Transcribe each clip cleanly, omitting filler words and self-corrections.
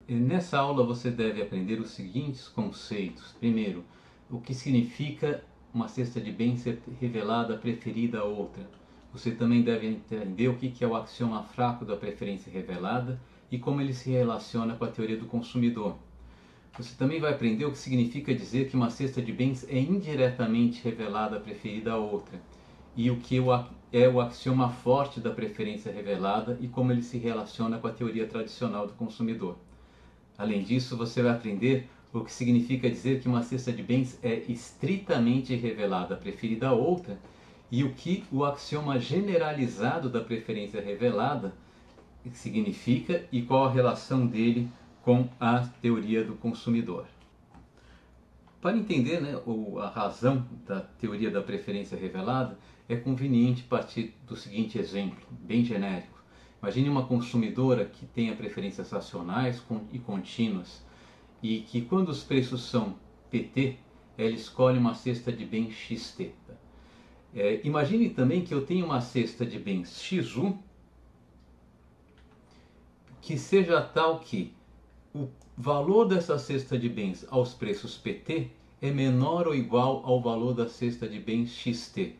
Nessa aula você deve aprender os seguintes conceitos. Primeiro, o que significa uma cesta de bens ser revelada preferida a outra. Você também deve entender o que é o axioma fraco da preferência revelada e como ele se relaciona com a teoria do consumidor. Você também vai aprender o que significa dizer que uma cesta de bens é indiretamente revelada preferida a outra e o que é o axioma forte da preferência revelada e como ele se relaciona com a teoria tradicional do consumidor. Além disso, você vai aprender o que significa dizer que uma cesta de bens é estritamente revelada preferida a outra e o que o axioma generalizado da preferência revelada significa e qual a relação dele com a teoria do consumidor. Para entender a razão da teoria da preferência revelada, é conveniente partir do seguinte exemplo, bem genérico. Imagine uma consumidora que tenha preferências racionais e contínuas e que quando os preços são PT, ela escolhe uma cesta de bens XT. Imagine também que eu tenho uma cesta de bens XU que seja tal que o valor dessa cesta de bens aos preços PT é menor ou igual ao valor da cesta de bens XT.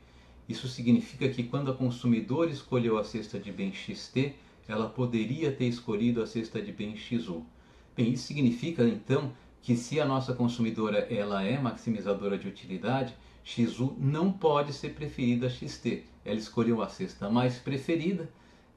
Isso significa que quando a consumidora escolheu a cesta de bens XT, ela poderia ter escolhido a cesta de bens XU. Bem, isso significa então que se a nossa consumidora ela é maximizadora de utilidade, XU não pode ser preferida a XT. Ela escolheu a cesta mais preferida.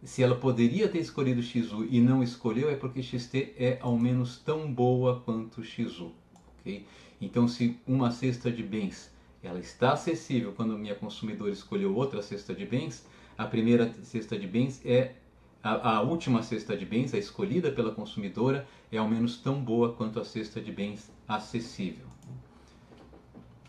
Se ela poderia ter escolhido XU e não escolheu, é porque XT é ao menos tão boa quanto XU. Okay? Então, se uma cesta de bens ela está acessível quando a minha consumidora escolheu outra cesta de bens, a primeira cesta de bens é a última cesta de bens, a escolhida pela consumidora, é ao menos tão boa quanto a cesta de bens acessível.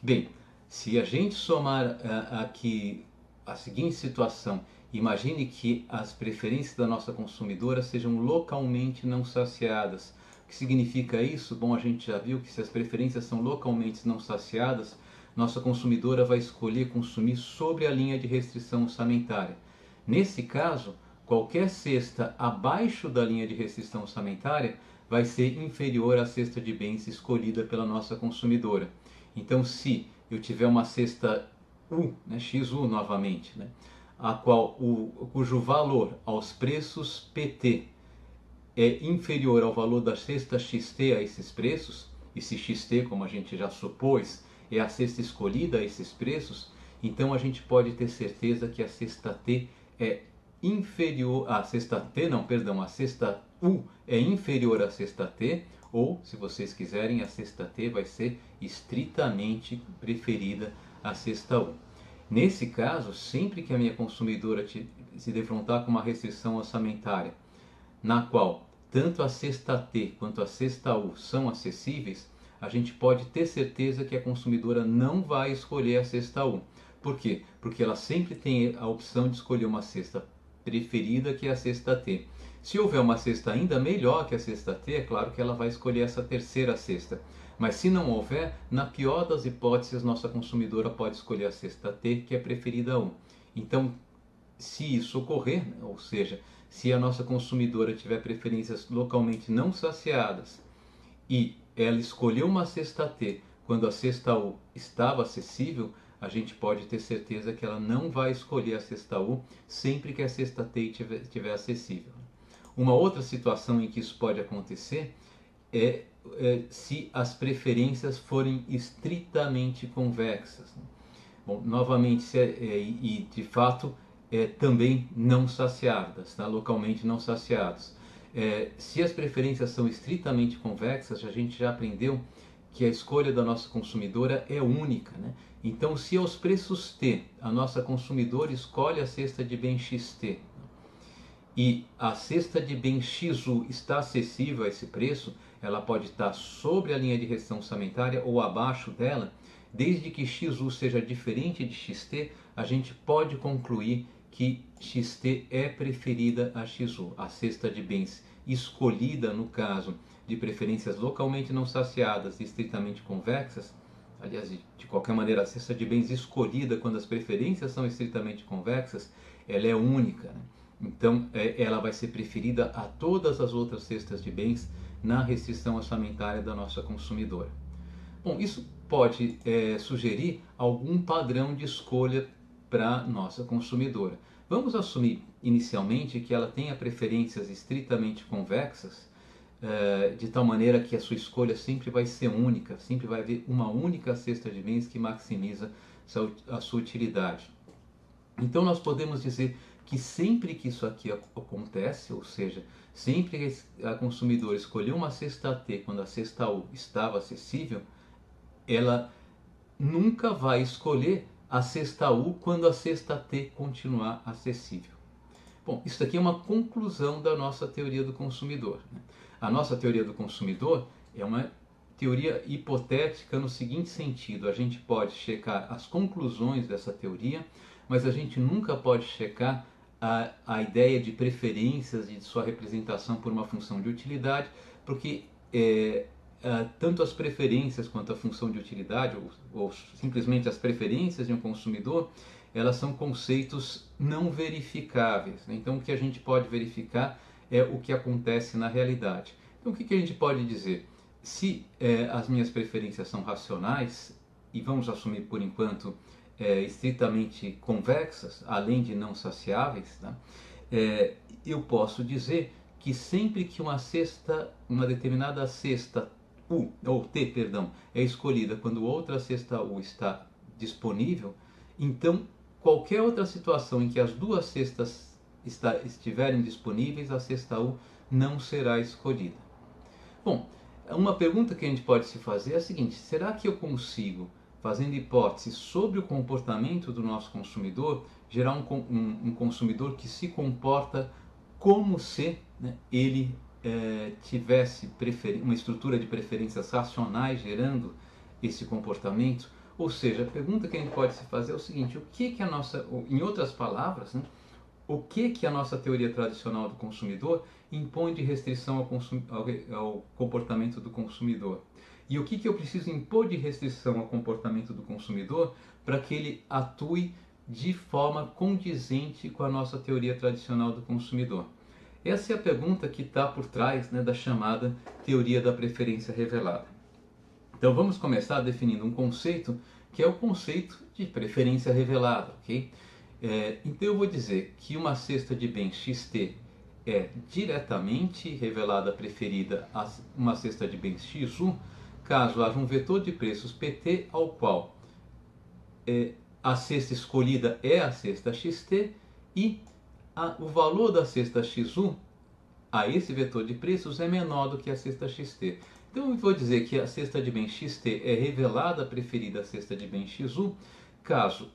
Bem, se a gente somar aqui a seguinte situação, imagine que as preferências da nossa consumidora sejam localmente não saciadas. O que significa isso? Bom, a gente já viu que se as preferências são localmente não saciadas, nossa consumidora vai escolher consumir sobre a linha de restrição orçamentária. Nesse caso, qualquer cesta abaixo da linha de restrição orçamentária vai ser inferior à cesta de bens escolhida pela nossa consumidora. Então, se eu tiver uma cesta U, XU novamente, cujo valor aos preços PT é inferior ao valor da cesta XT a esses preços, e se XT, como a gente já supôs, é a cesta escolhida a esses preços, então a gente pode ter certeza que a cesta T é inferior, a cesta U é inferior à cesta T, ou, se vocês quiserem, a cesta T vai ser estritamente preferida à cesta U. Nesse caso, sempre que a minha consumidora se defrontar com uma restrição orçamentária, na qual tanto a cesta T quanto a cesta U são acessíveis, a gente pode ter certeza que a consumidora não vai escolher a cesta U. Por quê? Porque ela sempre tem a opção de escolher uma cesta preferida, que é a cesta T. Se houver uma cesta ainda melhor que a cesta T, é claro que ela vai escolher essa terceira cesta. Mas se não houver, na pior das hipóteses, nossa consumidora pode escolher a cesta T, que é preferida a U. Então, se isso ocorrer, ou seja, se a nossa consumidora tiver preferências localmente não saciadas e ela escolheu uma cesta T quando a cesta U estava acessível, a gente pode ter certeza que ela não vai escolher a cesta U sempre que a cesta T estiver acessível. Uma outra situação em que isso pode acontecer é se as preferências forem estritamente convexas. Bom, novamente, e de fato também não saciadas, localmente não saciadas. Se as preferências são estritamente convexas, a gente já aprendeu que a escolha da nossa consumidora é única. Então, se aos preços T a nossa consumidora escolhe a cesta de bens XT e a cesta de bens XU está acessível a esse preço, ela pode estar sobre a linha de restrição orçamentária ou abaixo dela, desde que XU seja diferente de XT, a gente pode concluir que XT é preferida a XU. A cesta de bens escolhida, no caso de preferências localmente não saciadas e estritamente convexas, aliás, de qualquer maneira, a cesta de bens escolhida quando as preferências são estritamente convexas, ela é única. Então, ela vai ser preferida a todas as outras cestas de bens na restrição orçamentária da nossa consumidora. Bom, isso pode sugerir algum padrão de escolha para nossa consumidora. Vamos assumir inicialmente que ela tenha preferências estritamente convexas, de tal maneira que a sua escolha sempre vai ser única, sempre vai haver uma única cesta de bens que maximiza a sua utilidade. Então nós podemos dizer que sempre que isso aqui acontece, ou seja, sempre que a consumidora escolheu uma cesta T quando a cesta U estava acessível, ela nunca vai escolher a cesta U quando a cesta T continuar acessível. Bom, isso aqui é uma conclusão da nossa teoria do consumidor, né? A nossa teoria do consumidor é uma teoria hipotética no seguinte sentido: a gente pode checar as conclusões dessa teoria, mas a gente nunca pode checar a ideia de preferências e de sua representação por uma função de utilidade, porque tanto as preferências quanto a função de utilidade, ou simplesmente as preferências de um consumidor, elas são conceitos não verificáveis, né? Então o que a gente pode verificar é o que acontece na realidade. Então o que a gente pode dizer? Se as minhas preferências são racionais, e vamos assumir por enquanto estritamente convexas, além de não saciáveis, tá? Eu posso dizer que sempre que uma determinada cesta U, ou T, perdão, é escolhida quando outra cesta U está disponível, então qualquer outra situação em que as duas cestas estiverem disponíveis, a cesta U não será escolhida. Bom, uma pergunta que a gente pode se fazer é a seguinte: será que eu consigo, fazendo hipóteses sobre o comportamento do nosso consumidor, gerar um consumidor que se comporta como se, né, ele tivesse uma estrutura de preferências racionais gerando esse comportamento? Ou seja, a pergunta que a gente pode se fazer é o seguinte: o que a nossa, em outras palavras, né, o que a nossa teoria tradicional do consumidor impõe de restrição ao comportamento do consumidor? E o que eu preciso impor de restrição ao comportamento do consumidor para que ele atue de forma condizente com a nossa teoria tradicional do consumidor? Essa é a pergunta que está por trás, né, da chamada teoria da preferência revelada. Então vamos começar definindo um conceito que é o conceito de preferência revelada, ok? Então eu vou dizer que uma cesta de bens XT é diretamente revelada preferida a uma cesta de bens XU, caso haja um vetor de preços PT ao qual a cesta escolhida é a cesta XT e o valor da cesta XU a esse vetor de preços é menor do que a cesta XT. Então eu vou dizer que a cesta de bens XT é revelada preferida à cesta de bens XU, caso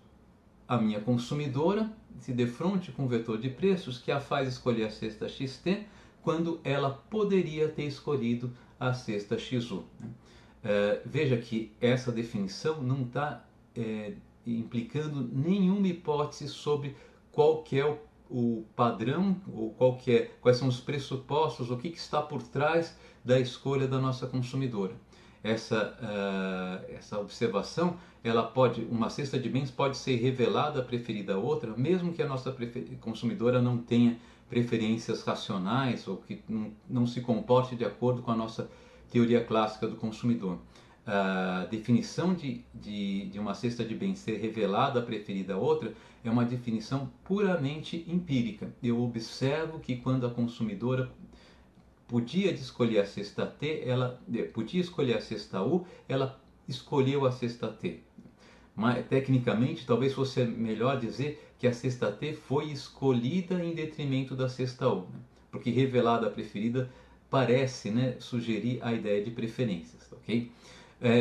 a minha consumidora se defronte com o vetor de preços que a faz escolher a cesta XT quando ela poderia ter escolhido a cesta XU. Veja que essa definição não está implicando nenhuma hipótese sobre qual que é o padrão, ou quais são os pressupostos, o que está por trás da escolha da nossa consumidora. Essa observação, uma cesta de bens pode ser revelada preferida a outra, mesmo que a nossa consumidora não tenha preferências racionais ou que não se comporte de acordo com a nossa teoria clássica do consumidor. A definição de uma cesta de bens ser revelada preferida a outra é uma definição puramente empírica. Eu observo que quando a consumidora podia escolher a cesta T, ela podia escolher a cesta U, ela escolheu a cesta T. Mas, tecnicamente, talvez fosse melhor dizer que a cesta T foi escolhida em detrimento da cesta U, né? Porque revelada a preferida parece, né, sugerir a ideia de preferências, ok?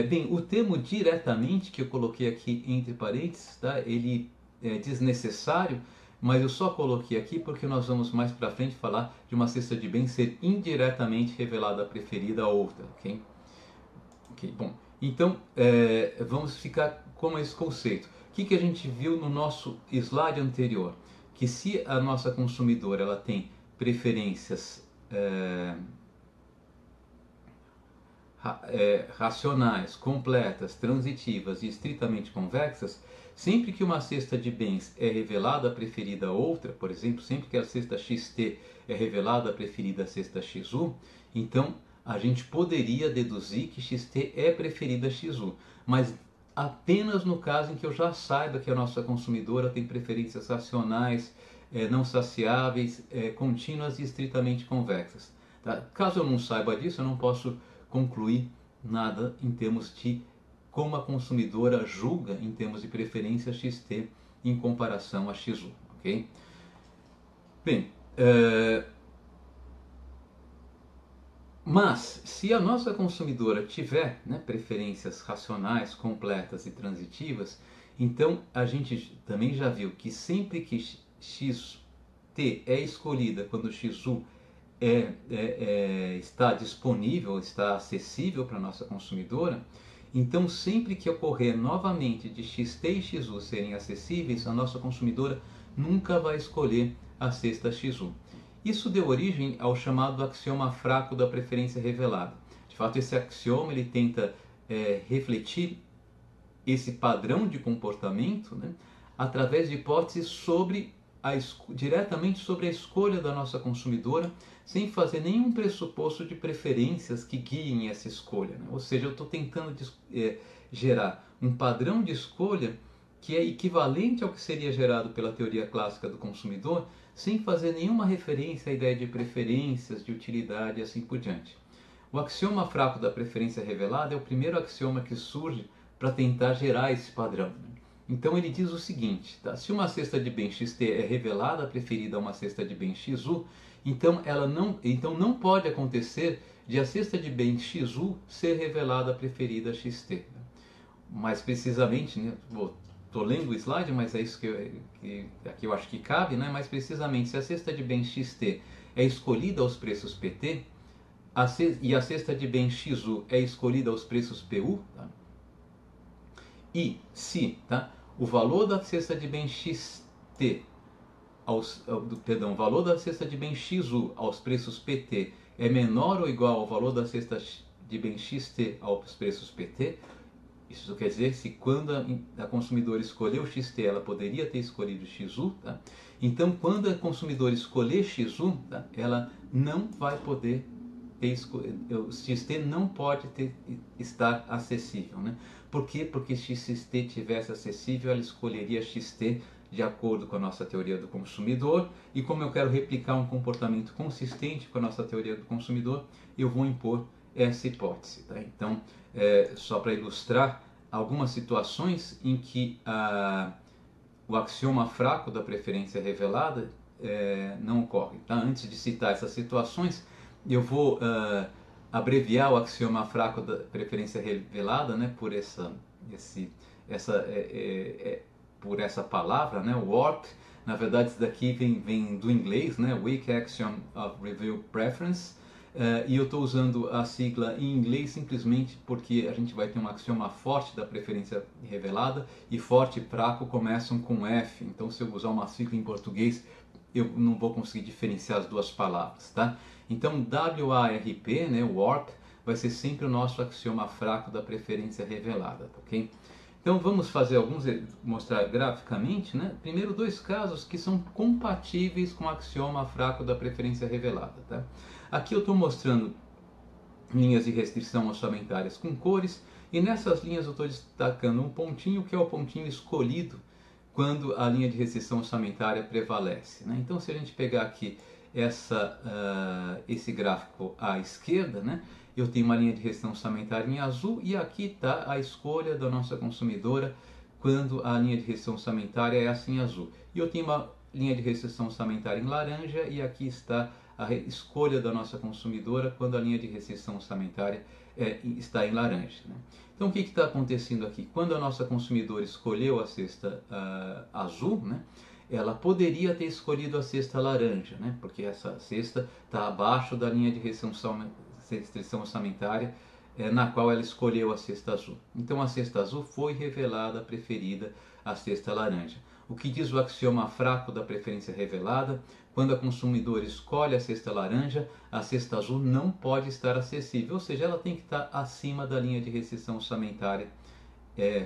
Bem, o termo diretamente que eu coloquei aqui entre parênteses, tá? Ele é desnecessário, mas eu só coloquei aqui porque nós vamos mais para frente falar de uma cesta de bens ser indiretamente revelada a preferida a outra, ok? Bom, então vamos ficar com esse conceito. O que a gente viu no nosso slide anterior? Que se a nossa consumidora ela tem preferências racionais, completas, transitivas e estritamente convexas, sempre que uma cesta de bens é revelada a preferida a outra, por exemplo, sempre que a cesta XT é revelada a preferida a cesta XU, então a gente poderia deduzir que XT é preferida a XU, mas apenas no caso em que eu já saiba que a nossa consumidora tem preferências racionais, não saciáveis, contínuas e estritamente convexas. Tá? Caso eu não saiba disso, eu não posso concluir nada em termos de como a consumidora julga em termos de preferência XT em comparação a XU. Okay? Bem, mas se a nossa consumidora tiver, né, preferências racionais, completas e transitivas, então a gente também já viu que sempre que XT é escolhida quando XU está disponível, está acessível para a nossa consumidora, então sempre que ocorrer novamente de XT e XU serem acessíveis, a nossa consumidora nunca vai escolher a cesta XU. Isso deu origem ao chamado axioma fraco da preferência revelada. De fato, esse axioma ele tenta refletir esse padrão de comportamento, né, através de hipóteses diretamente sobre a escolha da nossa consumidora, sem fazer nenhum pressuposto de preferências que guiem essa escolha. Né? Ou seja, eu estou tentando gerar um padrão de escolha que é equivalente ao que seria gerado pela teoria clássica do consumidor, sem fazer nenhuma referência à ideia de preferências, de utilidade e assim por diante. O axioma fraco da preferência revelada é o primeiro axioma que surge para tentar gerar esse padrão. Então ele diz o seguinte, tá? Se uma cesta de bens XT é revelada preferida a uma cesta de bens XU, então não pode acontecer de a cesta de bens XU ser revelada preferida a XT. Mais precisamente, né? Estou lendo o slide, mas é isso que aqui eu acho que cabe, né? Mais precisamente, se a cesta de bens XT é escolhida aos preços PT e a cesta de bens XU é escolhida aos preços PU, tá? E se, tá, o valor da cesta de bens XT o valor da cesta de bens XU aos preços PT é menor ou igual ao valor da cesta de bens XT aos preços PT, isso quer dizer se quando a consumidora escolheu XT, ela poderia ter escolhido XU, tá? Então quando a consumidora escolher XU, tá, ela não vai poder o XT não pode estar acessível, né? Por quê? Porque se XT tivesse acessível, ela escolheria XT de acordo com a nossa teoria do consumidor, e como eu quero replicar um comportamento consistente com a nossa teoria do consumidor, eu vou impor essa hipótese. Tá? Então, só para ilustrar algumas situações em que o axioma fraco da preferência revelada não ocorre. Tá? Antes de citar essas situações, eu vou abreviar o axioma fraco da preferência revelada, né, por essa palavra, né, warp. Na verdade, isso daqui vem do inglês, né, Weak Axiom of Review Preference, e eu estou usando a sigla em inglês simplesmente porque a gente vai ter um axioma forte da preferência revelada, e forte e fraco começam com F, então se eu usar uma sigla em português, eu não vou conseguir diferenciar as duas palavras, tá? Então, WARP, né, warp, vai ser sempre o nosso axioma fraco da preferência revelada, ok? Então vamos mostrar graficamente, né? Primeiro dois casos que são compatíveis com o axioma fraco da preferência revelada, tá? Aqui eu estou mostrando linhas de restrição orçamentárias com cores, e nessas linhas eu estou destacando um pontinho que é o pontinho escolhido quando a linha de restrição orçamentária prevalece, né? Então se a gente pegar aqui esse gráfico à esquerda, né, eu tenho uma linha de restrição orçamentária em azul, e aqui está a escolha da nossa consumidora quando a linha de restrição orçamentária é assim em azul. E eu tenho uma linha de restrição orçamentária em laranja, e aqui está a escolha da nossa consumidora quando a linha de restrição orçamentária está em laranja, né? Então o que está acontecendo aqui? Quando a nossa consumidora escolheu a cesta azul, né, ela poderia ter escolhido a cesta laranja, né? Porque essa cesta está abaixo da linha de restrição orçamentária na qual ela escolheu a cesta azul. Então a cesta azul foi revelada preferida à cesta laranja. O que diz o axioma fraco da preferência revelada? Quando a consumidora escolhe a cesta laranja, a cesta azul não pode estar acessível, ou seja, ela tem que estar acima da linha de restrição orçamentária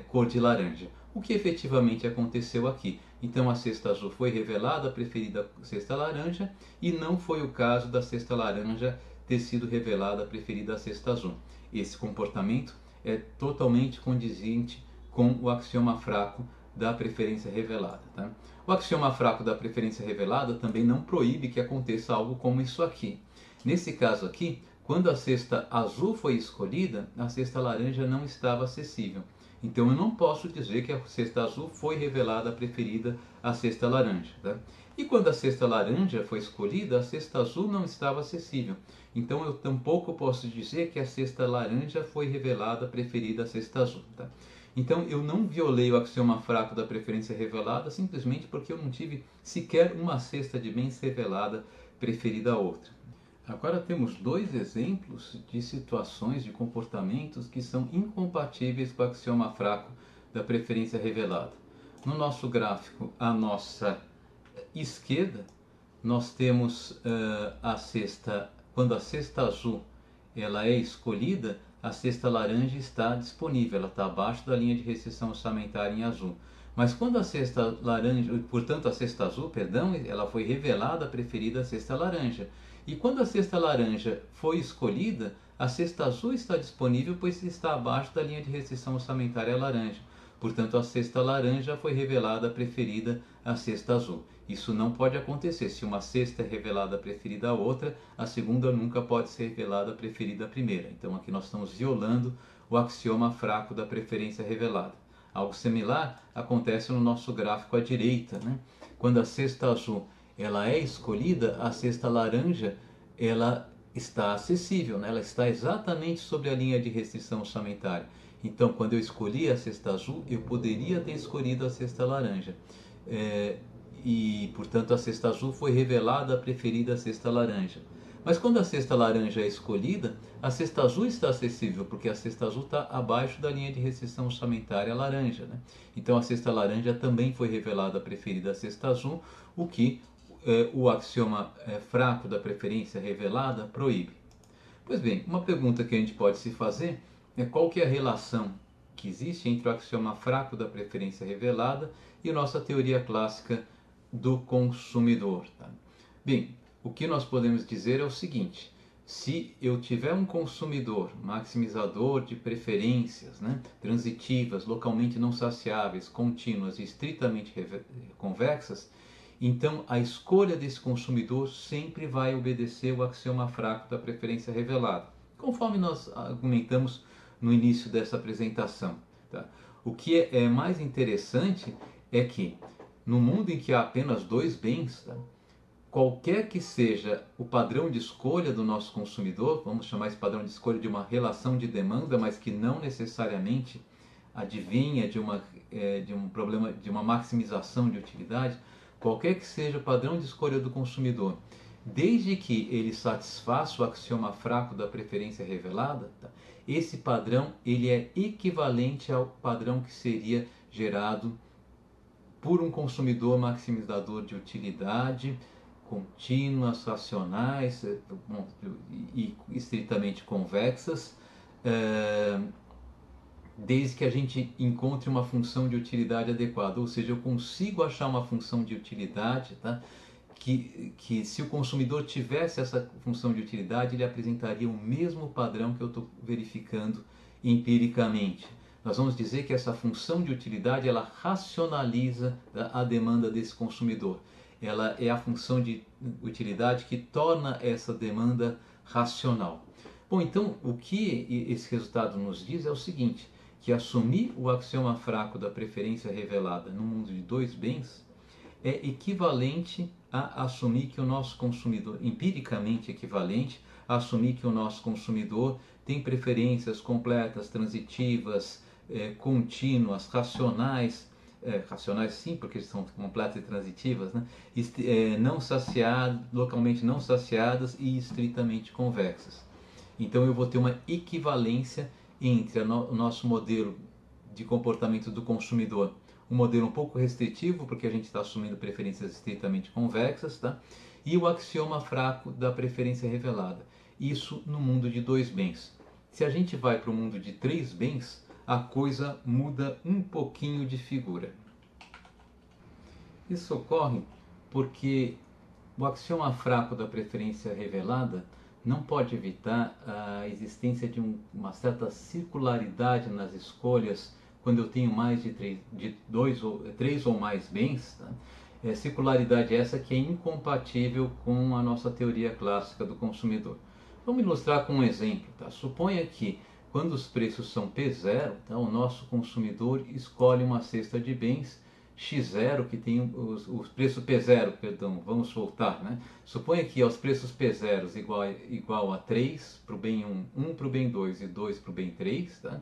cor de laranja. O que efetivamente aconteceu aqui? Então a cesta azul foi revelada preferida à cesta laranja, e não foi o caso da cesta laranja ter sido revelada a preferida a cesta azul. Esse comportamento é totalmente condizente com o axioma fraco da preferência revelada. Tá? O axioma fraco da preferência revelada também não proíbe que aconteça algo como isso aqui. Nesse caso aqui, quando a cesta azul foi escolhida, a cesta laranja não estava acessível. Então eu não posso dizer que a cesta azul foi revelada a preferida à cesta laranja. Tá? E quando a cesta laranja foi escolhida, a cesta azul não estava acessível. Então eu tampouco posso dizer que a cesta laranja foi revelada preferida à cesta azul. Tá? Então eu não violei o axioma fraco da preferência revelada simplesmente porque eu não tive sequer uma cesta de bens revelada preferida a outra. Agora temos dois exemplos de situações, de comportamentos que são incompatíveis com o axioma fraco da preferência revelada. No nosso gráfico, à nossa esquerda, nós temos a cesta, quando a cesta azul ela é escolhida, a cesta laranja está disponível, ela está abaixo da linha de restrição orçamentária em azul. Mas quando a cesta laranja, portanto a cesta azul, perdão, ela foi revelada preferida à cesta laranja. E quando a cesta laranja foi escolhida, a cesta azul está disponível, pois está abaixo da linha de restrição orçamentária laranja. Portanto, a cesta laranja foi revelada preferida à cesta azul. Isso não pode acontecer. Se uma cesta é revelada preferida à outra, a segunda nunca pode ser revelada preferida à primeira. Então, aqui nós estamos violando o axioma fraco da preferência revelada. Algo similar acontece no nosso gráfico à direita, né? Quando a cesta azul ela é escolhida, a cesta laranja ela está acessível, né? Ela está exatamente sobre a linha de restrição orçamentária. Então, quando eu escolhi a cesta azul, eu poderia ter escolhido a cesta laranja. Portanto, a cesta azul foi revelada a preferida à cesta laranja. Mas quando a cesta laranja é escolhida, a cesta azul está acessível, porque a cesta azul está abaixo da linha de restrição orçamentária laranja. Né? Então, a cesta laranja também foi revelada a preferida à cesta azul, o que o axioma fraco da preferência revelada proíbe. Pois bem, uma pergunta que a gente pode se fazer é qual que é a relação que existe entre o axioma fraco da preferência revelada e a nossa teoria clássica do consumidor. Tá? Bem, o que nós podemos dizer é o seguinte: se eu tiver um consumidor maximizador de preferências, né, transitivas, localmente não saciáveis, contínuas e estritamente convexas, então a escolha desse consumidor sempre vai obedecer o axioma fraco da preferência revelada, conforme nós argumentamos no início dessa apresentação. Tá? O que é mais interessante é que no mundo em que há apenas dois bens, tá, qualquer que seja o padrão de escolha do nosso consumidor, vamos chamar esse padrão de escolha de uma relação de demanda, mas que não necessariamente advinha de um problema, de uma maximização de utilidade, qualquer que seja o padrão de escolha do consumidor, desde que ele satisfaça o axioma fraco da preferência revelada, tá, esse padrão ele é equivalente ao padrão que seria gerado por um consumidor maximizador de utilidade, contínuas, racionais e estritamente convexas, desde que a gente encontre uma função de utilidade adequada, ou seja, eu consigo achar uma função de utilidade, tá? que se o consumidor tivesse essa função de utilidade, ele apresentaria o mesmo padrão que eu estou verificando empiricamente. Nós vamos dizer que essa função de utilidade ela racionaliza a demanda desse consumidor. Ela é a função de utilidade que torna essa demanda racional. Bom, então o que esse resultado nos diz é o seguinte, que assumir o axioma fraco da preferência revelada no mundo de dois bens é equivalente a assumir que o nosso consumidor, empiricamente equivalente a assumir que o nosso consumidor tem preferências completas, transitivas, contínuas, racionais, racionais sim, porque são completas e transitivas, né? Não saciadas, localmente não saciadas e estritamente convexas. Então eu vou ter uma equivalência entre o nosso modelo de comportamento do consumidor, um modelo um pouco restritivo, porque a gente está assumindo preferências estritamente convexas, tá? E o axioma fraco da preferência revelada. Isso no mundo de dois bens. Se a gente vai para o mundo de três bens, a coisa muda um pouquinho de figura. Isso ocorre porque o axioma fraco da preferência revelada não pode evitar a existência de uma certa circularidade nas escolhas quando eu tenho mais de três ou mais bens. Tá? Circularidade essa que é incompatível com a nossa teoria clássica do consumidor. Vamos ilustrar com um exemplo. Tá? Suponha que quando os preços são P0, tá? O nosso consumidor escolhe uma cesta de bens X0 que tem o preço P0, perdão, vamos voltar, né? Suponha que aos preços P0 igual a 3 para o bem 1, 1 para o bem 2 e 2 para o bem 3, tá?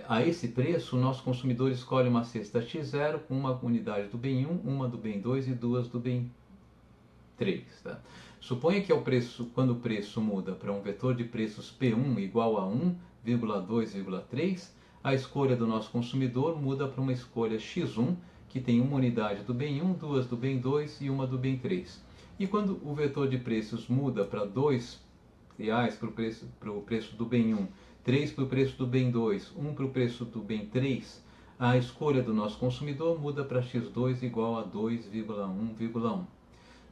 A esse preço, o nosso consumidor escolhe uma cesta X0 com uma unidade do bem 1, uma do bem 2 e duas do bem 3. Tá? Suponha que quando o preço muda para um vetor de preços P1 igual a 1,2,3, a escolha do nosso consumidor muda para uma escolha X1, que tem uma unidade do bem 1, duas do bem 2 e uma do bem 3. E quando o vetor de preços muda para R$ 2 para o preço do bem 1, 3 para o preço do bem 2, 1 para o preço do bem 3, a escolha do nosso consumidor muda para x2 igual a 2,1,1.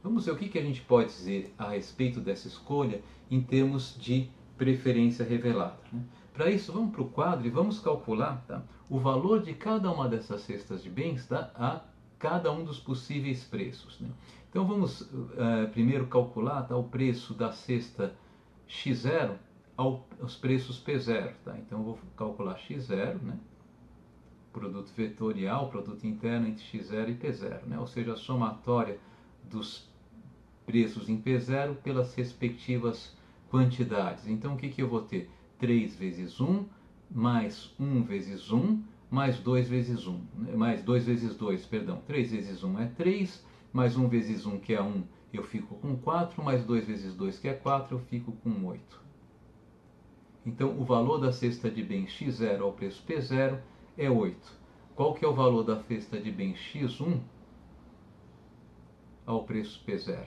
Vamos ver o que a gente pode dizer a respeito dessa escolha em termos de preferência revelada. Né? Para isso, vamos para o quadro e vamos calcular, tá, o valor de cada uma dessas cestas de bens, tá, a cada um dos possíveis preços. Né? Então vamos primeiro calcular, tá, o preço da cesta X0 aos preços P0. Tá? Então eu vou calcular X0, né? Produto vetorial, produto interno entre X0 e P0, né? Ou seja, a somatória dos preços em P0 pelas respectivas quantidades. Então o que eu vou ter? 3 vezes 1, mais 1 vezes 1, mais 2 vezes 1, mais 2 vezes 2, perdão. 3 vezes 1 é 3, mais 1 vezes 1 que é 1, eu fico com 4, mais 2 vezes 2 que é 4, eu fico com 8. Então o valor da cesta de bens X0 ao preço P0 é 8. Qual que é o valor da cesta de bens X1 ao preço P0?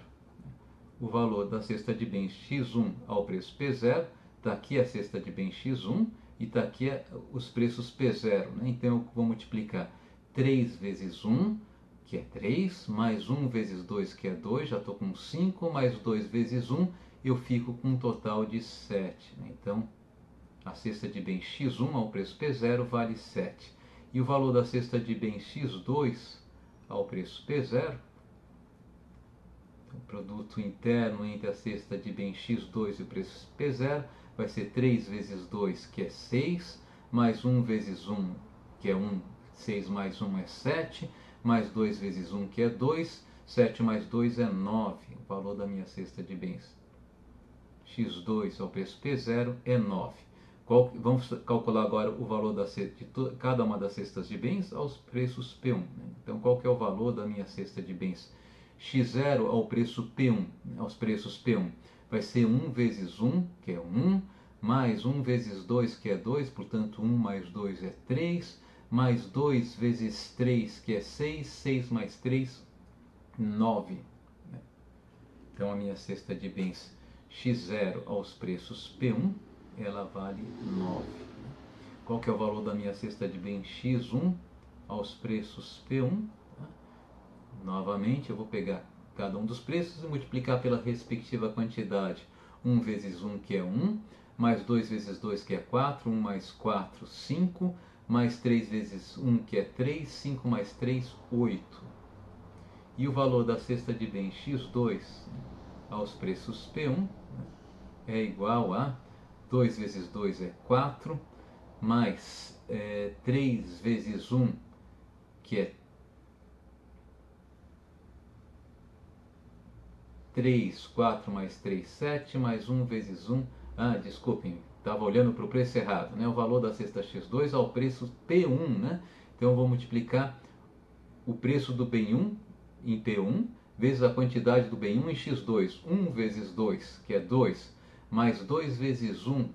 O valor da cesta de bens X1 ao preço P0, está aqui a cesta de bens X1 e está aqui os preços P0. Né? Então eu vou multiplicar 3 vezes 1, que é 3, mais 1 vezes 2, que é 2, já estou com 5, mais 2 vezes 1, eu fico com um total de 7. Né? Então a cesta de bens X1 ao preço P0 vale 7. E o valor da cesta de bens X2 ao preço P0, o produto interno entre a cesta de bens X2 e o preço P0, vai ser 3 vezes 2, que é 6, mais 1 vezes 1, que é 1, 6 mais 1 é 7, mais 2 vezes 1, que é 2, 7 mais 2 é 9. O valor da minha cesta de bens X2 ao preço P0 é 9. Vamos calcular agora o valor de cada uma das cestas de bens aos preços P1. Né? Então, qual que é o valor da minha cesta de bens X0 ao preço P1, aos preços P1? Vai ser 1 vezes 1, que é 1, mais 1 vezes 2, que é 2, portanto 1 mais 2 é 3, mais 2 vezes 3, que é 6, 6 mais 3, 9. Então, a minha cesta de bens X0 aos preços P1, ela vale 9. Qual que é o valor da minha cesta de bens X1 aos preços P1? Novamente, eu vou pegar cada um dos preços e multiplicar pela respectiva quantidade. 1 vezes 1, que é 1, mais 2 vezes 2, que é 4, 1 mais 4, 5, mais 3 vezes 1, que é 3, 5 mais 3, 8. E o valor da cesta de bens X2 aos preços P1 é igual a 2 vezes 2 é 4, mais 3 vezes 1, que é 3, 4 mais 3, 7, mais 1 vezes 1, desculpem, estava olhando para o preço errado, né? O valor da cesta X2 ao preço P1, né? Então eu vou multiplicar o preço do bem 1 em P1, vezes a quantidade do bem 1 em X2, 1 vezes 2, que é 2, mais 2 vezes 1,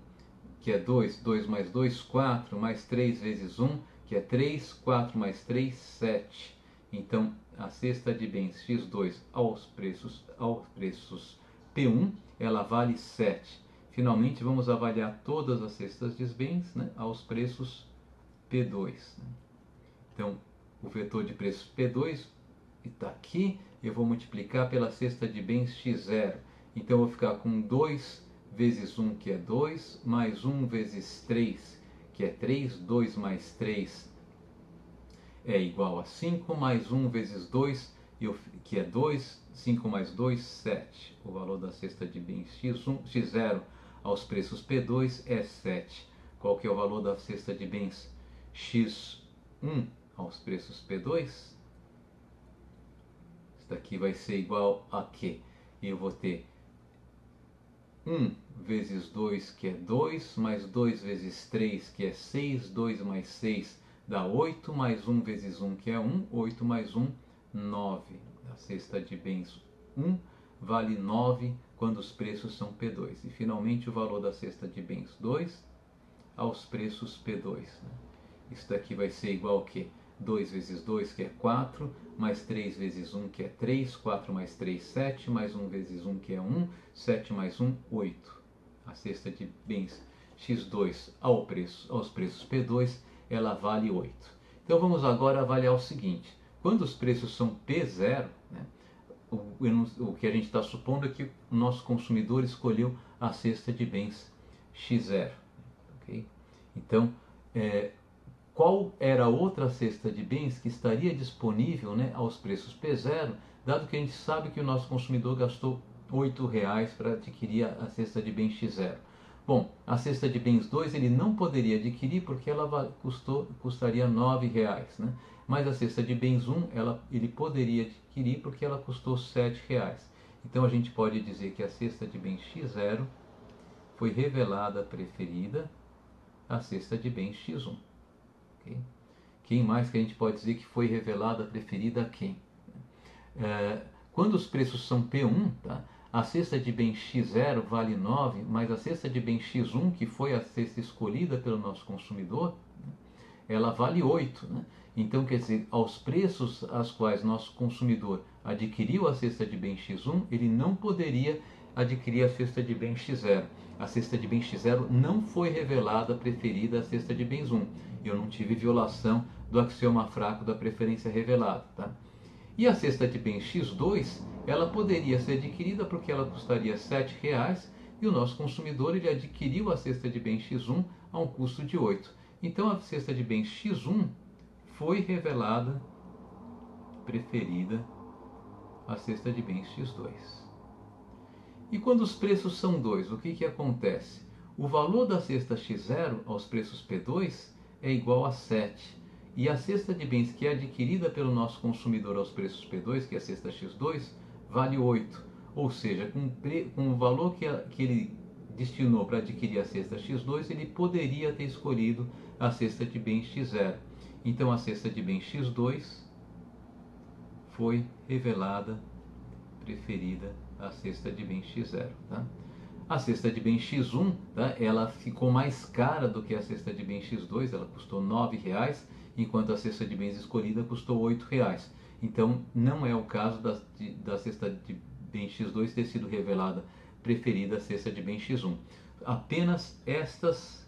que é 2, 2 mais 2, 4, mais 3 vezes 1, que é 3, 4 mais 3, 7. Então, a cesta de bens X2 aos preços P1, ela vale 7. Finalmente, vamos avaliar todas as cestas de bens, né, aos preços P2. Né? Então, o vetor de preços P2 está aqui, eu vou multiplicar pela cesta de bens X0. Então eu vou ficar com 2 vezes 1, que é 2, mais 1 vezes 3, que é 3, 2 mais 3 é igual a 5, mais 1 vezes 2, que é 2, 5 mais 2, 7. O valor da cesta de bens X0 aos preços P2 é 7. Qual que é o valor da cesta de bens X1 aos preços P2? Isso daqui vai ser igual a quê? Eu vou ter 1 vezes 2, que é 2, mais 2 vezes 3, que é 6, 2 mais 6 dá 8, mais 1 vezes 1, que é 1, 8 mais 1, 9. A cesta de bens 1 vale 9 quando os preços são P2. E finalmente o valor da cesta de bens 2 aos preços P2. Né? Isso daqui vai ser igual a quê? 2 vezes 2, que é 4, mais 3 vezes 1, que é 3, 4 mais 3, 7, mais 1 vezes 1, que é 1, 7 mais 1, 8. A cesta de bens X2 aos preços P2, ela vale 8. Então vamos agora avaliar o seguinte: quando os preços são P0, né, o que a gente está supondo é que o nosso consumidor escolheu a cesta de bens X0. Okay? Então, qual era a outra cesta de bens que estaria disponível, né, aos preços P0, dado que a gente sabe que o nosso consumidor gastou R$8 para adquirir a cesta de bens X0? Bom, a cesta de bens 2 ele não poderia adquirir porque ela custaria R$9, né? Mas a cesta de bens 1 ele poderia adquirir porque ela custou R$7. Então a gente pode dizer que a cesta de bens X0 foi revelada preferida à cesta de bens X1. Okay? Quem mais que a gente pode dizer que foi revelada preferida a quem? Quando os preços são P1, tá? A cesta de bens X0 vale 9, mas a cesta de bens X1, que foi a cesta escolhida pelo nosso consumidor, ela vale 8. Né? Então, quer dizer, aos preços aos quais nosso consumidor adquiriu a cesta de bens X1, ele não poderia adquirir a cesta de bens X0. A cesta de bens X0 não foi revelada preferida à cesta de bens 1. Eu não tive violação do axioma fraco da preferência revelada. Tá? E a cesta de bens X2, ela poderia ser adquirida porque ela custaria R$7 e o nosso consumidor ele adquiriu a cesta de bens X1 a um custo de 8. Então a cesta de bens X1 foi revelada preferida à cesta de bens X2. E quando os preços são 2, o que acontece? O valor da cesta X0 aos preços P2 é igual a 7. E a cesta de bens que é adquirida pelo nosso consumidor aos preços P2, que é a cesta X2, vale 8. Ou seja, com o valor que ele destinou para adquirir a cesta X2, ele poderia ter escolhido a cesta de bens X0. Então a cesta de bens X2 foi revelada preferida à cesta de bens X0. Tá? A cesta de bens X1, tá? Ela ficou mais cara do que a cesta de bens X2, ela custou R$9, enquanto a cesta de bens escolhida custou R$8. Então não é o caso da cesta de bens X2 ter sido revelada preferida à cesta de bens X1. Apenas estas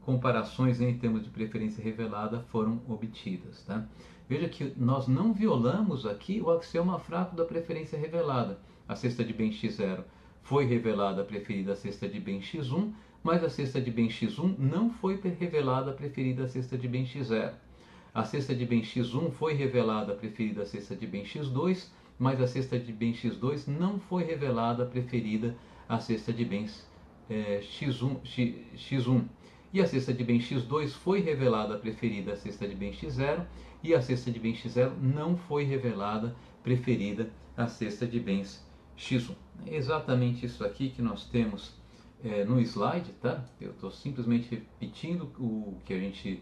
comparações em termos de preferência revelada foram obtidas. Tá? Veja que nós não violamos aqui o axioma fraco da preferência revelada. A cesta de bens X0 foi revelada preferida à cesta de bens X1, mas a cesta de bens X1 não foi revelada preferida à cesta de bens X0. A cesta de bens X1 foi revelada preferida à cesta de bens X2, mas a cesta de bens X2 não foi revelada preferida à cesta de bens X1. E a cesta de bens X2 foi revelada preferida à cesta de bens X0, e a cesta de bens X0 não foi revelada preferida à cesta de bens X1. É exatamente isso aqui que nós temos no slide, tá? Eu estou simplesmente repetindo o que a gente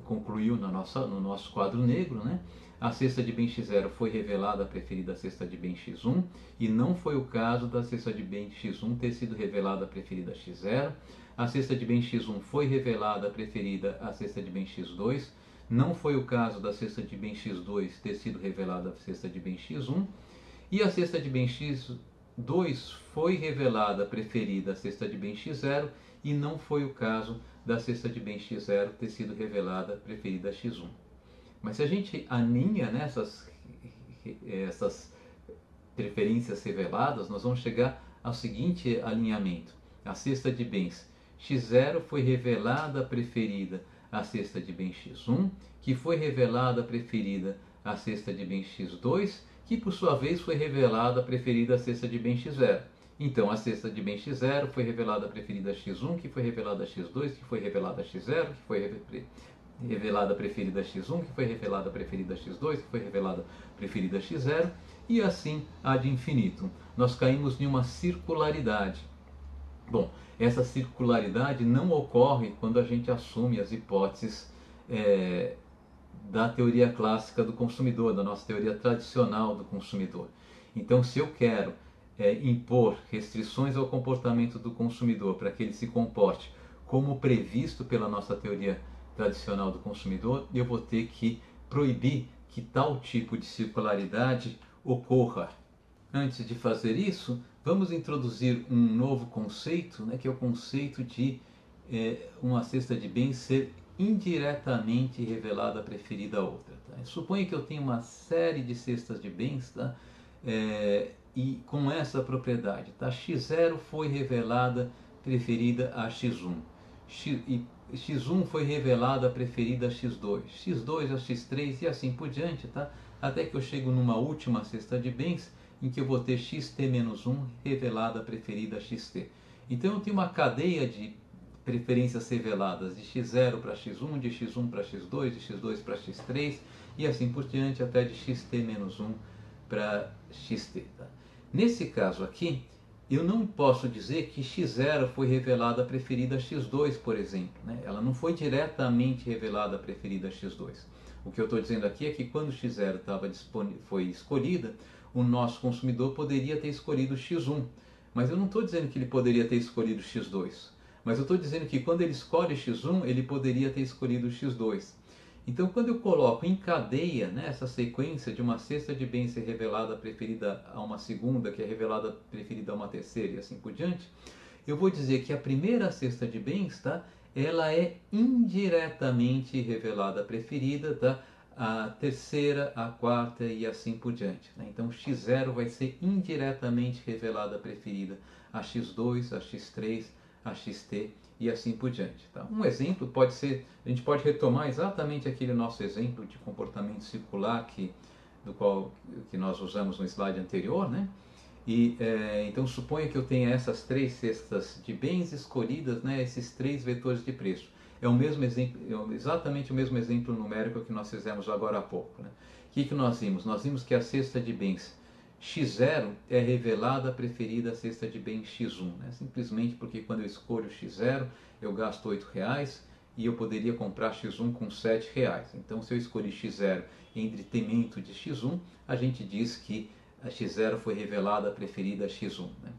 concluiu no nosso quadro negro, né? A cesta de bens X0 foi revelada preferida à cesta de bens X1 e não foi o caso da cesta de bens X1 ter sido revelada preferida a X0. A cesta de bens X1 foi revelada preferida à cesta de bens X2. Não foi o caso da cesta de bens X2 ter sido revelada à cesta de bens X1. E a cesta de bens X2 foi revelada preferida à cesta de bens X0 e não foi o caso da cesta de bens X0 ter sido revelada preferida a X1. Mas se a gente aninha essas preferências reveladas, nós vamos chegar ao seguinte alinhamento. A cesta de bens x0 foi revelada preferida à cesta de bens x1, que foi revelada preferida à cesta de bens x2, que por sua vez foi revelada preferida à cesta de bens x0. Então, a cesta de bens x0 foi revelada preferida a x1, que foi revelada a x2, que foi revelada a x0, que foi revelada preferida a x1, que foi revelada preferida a x2, que foi revelada preferida a x0, e assim ad infinitum. Nós caímos em uma circularidade. Bom, essa circularidade não ocorre quando a gente assume as hipóteses da teoria clássica do consumidor, da nossa teoria tradicional do consumidor. Então, se eu quero impor restrições ao comportamento do consumidor para que ele se comporte como previsto pela nossa teoria tradicional do consumidor, eu vou ter que proibir que tal tipo de circularidade ocorra. Antes de fazer isso, vamos introduzir um novo conceito, né, que é o conceito de uma cesta de bens ser indiretamente revelada preferida a outra. Tá? Suponha que eu tenho uma série de cestas de bens, tá? E com essa propriedade, tá? x0 foi revelada preferida a x1, x1 foi revelada preferida a x2, x2 a x3 e assim por diante, tá? Até que eu chego numa última cesta de bens em que eu vou ter xt-1 revelada preferida a xt. Então eu tenho uma cadeia de preferências reveladas de x0 para x1, de x1 para x2, de x2 para x3 e assim por diante até de xt-1 para xt. Tá? Nesse caso aqui, eu não posso dizer que x0 foi revelada preferida a x2, por exemplo. Né? Ela não foi diretamente revelada preferida a x2. O que eu estou dizendo aqui é que quando x0 foi escolhida, o nosso consumidor poderia ter escolhido x1. Mas eu não estou dizendo que ele poderia ter escolhido x2. Mas eu estou dizendo que quando ele escolhe x1, ele poderia ter escolhido x2. Então, quando eu coloco em cadeia, né, essa sequência de uma cesta de bens ser revelada preferida a uma segunda, que é revelada preferida a uma terceira e assim por diante, eu vou dizer que a primeira cesta de bens, tá, ela é indiretamente revelada preferida, tá, a terceira, a quarta e assim por diante. Né? Então, x0 vai ser indiretamente revelada preferida a x2, a x3, a xt e assim por diante. Tá? Um exemplo pode ser, a gente pode retomar exatamente aquele nosso exemplo de comportamento circular que nós usamos no slide anterior, né? E então suponha que eu tenha essas três cestas de bens escolhidas, né? Esses três vetores de preço. É o mesmo exemplo, exatamente o mesmo exemplo numérico que nós fizemos agora há pouco. Né? O que nós vimos? Nós vimos que a cesta de bens x0 é revelada preferida à cesta de bens x1, né? Simplesmente porque quando eu escolho x0 eu gasto R$8 e eu poderia comprar x1 com R$7. Então, se eu escolhi x0 em detrimento de x1, a gente diz que a x0 foi revelada preferida a x1. Né?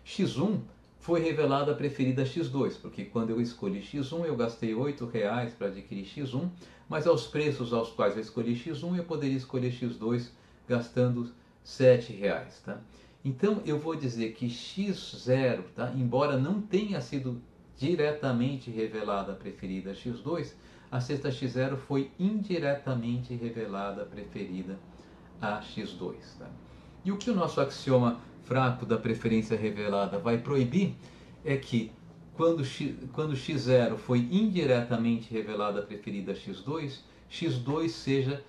x1 foi revelada preferida a x2, porque quando eu escolhi x1 eu gastei R$8 para adquirir x1, mas aos preços aos quais eu escolhi x1 eu poderia escolher x2 gastando R$7. Tá? Então eu vou dizer que x0, tá? Embora não tenha sido diretamente revelada preferida a x2, a cesta x0 foi indiretamente revelada preferida a x2. Tá? E o que o nosso axioma fraco da preferência revelada vai proibir é que quando x0 foi indiretamente revelada preferida a x2, x2 seja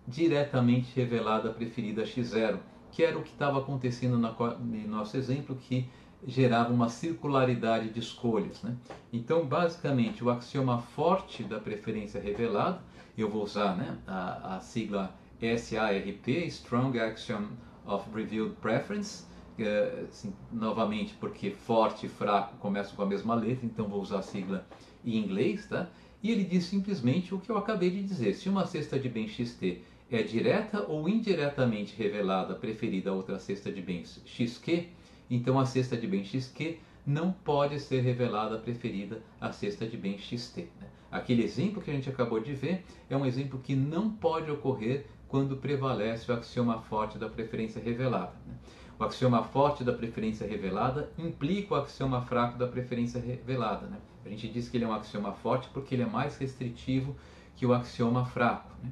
diretamente revelada preferida a x0, que era o que estava acontecendo no nosso exemplo, que gerava uma circularidade de escolhas. Né? Então, basicamente, o axioma forte da preferência revelada, eu vou usar, né, a sigla SARP, Strong Axiom of Revealed Preference, assim, novamente porque forte e fraco começam com a mesma letra, então vou usar a sigla em inglês, tá? E ele diz simplesmente o que eu acabei de dizer: se uma cesta de bens xt é direta ou indiretamente revelada preferida a outra cesta de bens xq, então a cesta de bens xq não pode ser revelada preferida à cesta de bens xt. Né? Aquele exemplo que a gente acabou de ver é um exemplo que não pode ocorrer quando prevalece o axioma forte da preferência revelada. Né? O axioma forte da preferência revelada implica o axioma fraco da preferência revelada. Né? A gente diz que ele é um axioma forte porque ele é mais restritivo que o axioma fraco. Né?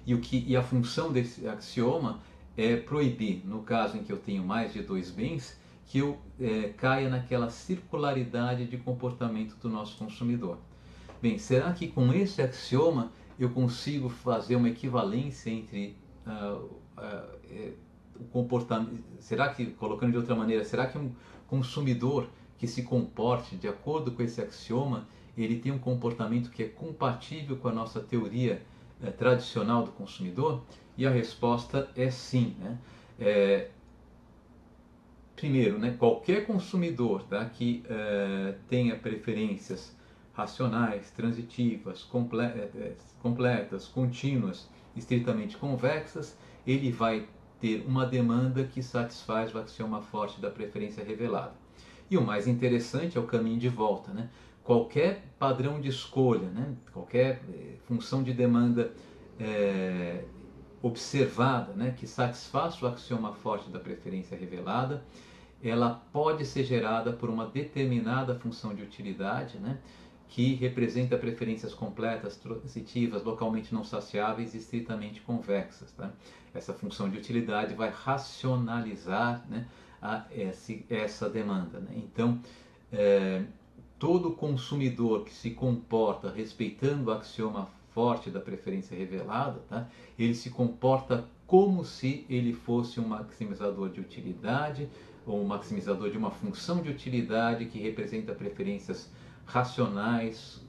E a função desse axioma é proibir, no caso em que eu tenho mais de dois bens, que eu caia naquela circularidade de comportamento do nosso consumidor. Bem, será que com esse axioma eu consigo fazer uma equivalência entre o comportamento? Será que, colocando de outra maneira, será que um consumidor que se comporte de acordo com esse axioma, ele tem um comportamento que é compatível com a nossa teoria tradicional do consumidor? E a resposta é sim, né? Primeiro, né, qualquer consumidor, tá, que tenha preferências racionais, transitivas, completas, contínuas, estritamente convexas, ele vai ter uma demanda que satisfaz o axioma forte da preferência revelada. E o mais interessante é o caminho de volta, né? Qualquer padrão de escolha, né, qualquer função de demanda observada, né, que satisfaça o axioma forte da preferência revelada, ela pode ser gerada por uma determinada função de utilidade, né, que representa preferências completas, transitivas, localmente não saciáveis e estritamente convexas. Tá? Essa função de utilidade vai racionalizar, né, essa demanda. Né? Então, todo consumidor que se comporta respeitando o axioma forte da preferência revelada, tá? Ele se comporta como se ele fosse um maximizador de utilidade ou um maximizador de uma função de utilidade que representa preferências racionais,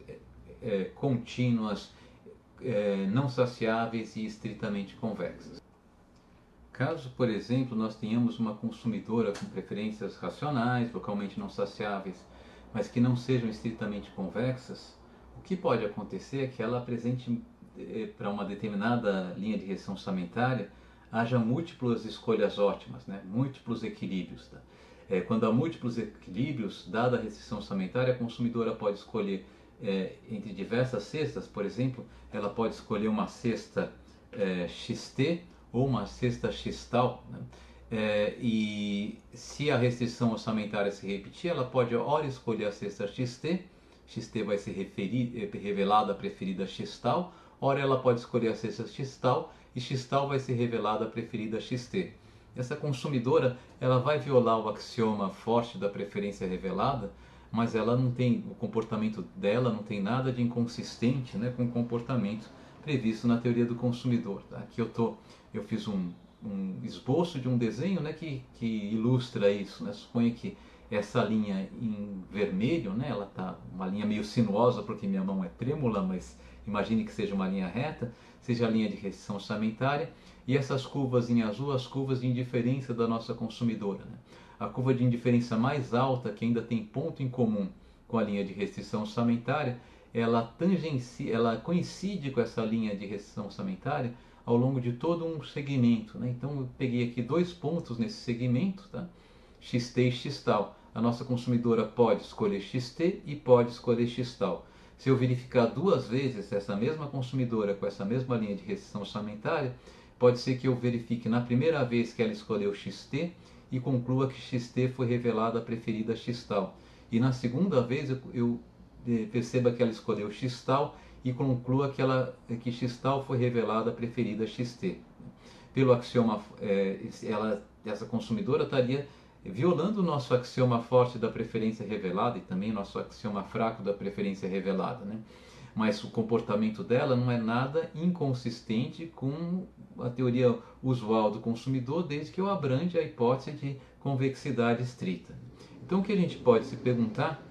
contínuas, não saciáveis e estritamente convexas. Caso, por exemplo, nós tenhamos uma consumidora com preferências racionais, localmente não saciáveis, mas que não sejam estritamente convexas, o que pode acontecer é que ela apresente para uma determinada linha de restrição orçamentária haja múltiplas escolhas ótimas, né? Múltiplos equilíbrios. Tá? Quando há múltiplos equilíbrios, dada a restrição orçamentária, a consumidora pode escolher entre diversas cestas. Por exemplo, ela pode escolher uma cesta XT ou uma cesta XTAL, né? E se a restrição orçamentária se repetir, ela pode ora escolher a cesta XT, XT vai ser revelada a preferida XTAL, ora ela pode escolher a cesta XTAL e XTAL vai ser revelada a preferida XT. Essa consumidora ela vai violar o axioma forte da preferência revelada, mas ela não tem, o comportamento dela não tem nada de inconsistente, né, com o comportamento previsto na teoria do consumidor. Tá? Aqui eu fiz um esboço de um desenho, né, que ilustra isso. Né? Suponha que essa linha em vermelho, né, ela tá uma linha meio sinuosa porque minha mão é trêmula, mas imagine que seja uma linha reta, seja a linha de restrição orçamentária, e essas curvas em azul, as curvas de indiferença da nossa consumidora. Né? A curva de indiferença mais alta, que ainda tem ponto em comum com a linha de restrição orçamentária, ela coincide com essa linha de restrição orçamentária ao longo de todo um segmento. Né? Então eu peguei aqui dois pontos nesse segmento, tá? XT e XTAL. A nossa consumidora pode escolher XT e pode escolher XTAL. Se eu verificar duas vezes essa mesma consumidora com essa mesma linha de restrição orçamentária, pode ser que eu verifique na primeira vez que ela escolheu XT e conclua que XT foi revelada a preferida XTAL. E na segunda vez eu perceba que ela escolheu XTAL e conclua que XTAL foi revelada a preferida XT. Pelo axioma, essa consumidora estaria violando o nosso axioma forte da preferência revelada e também o nosso axioma fraco da preferência revelada, né? Mas o comportamento dela não é nada inconsistente com a teoria usual do consumidor, desde que eu abrande a hipótese de convexidade estrita. Então o que a gente pode se perguntar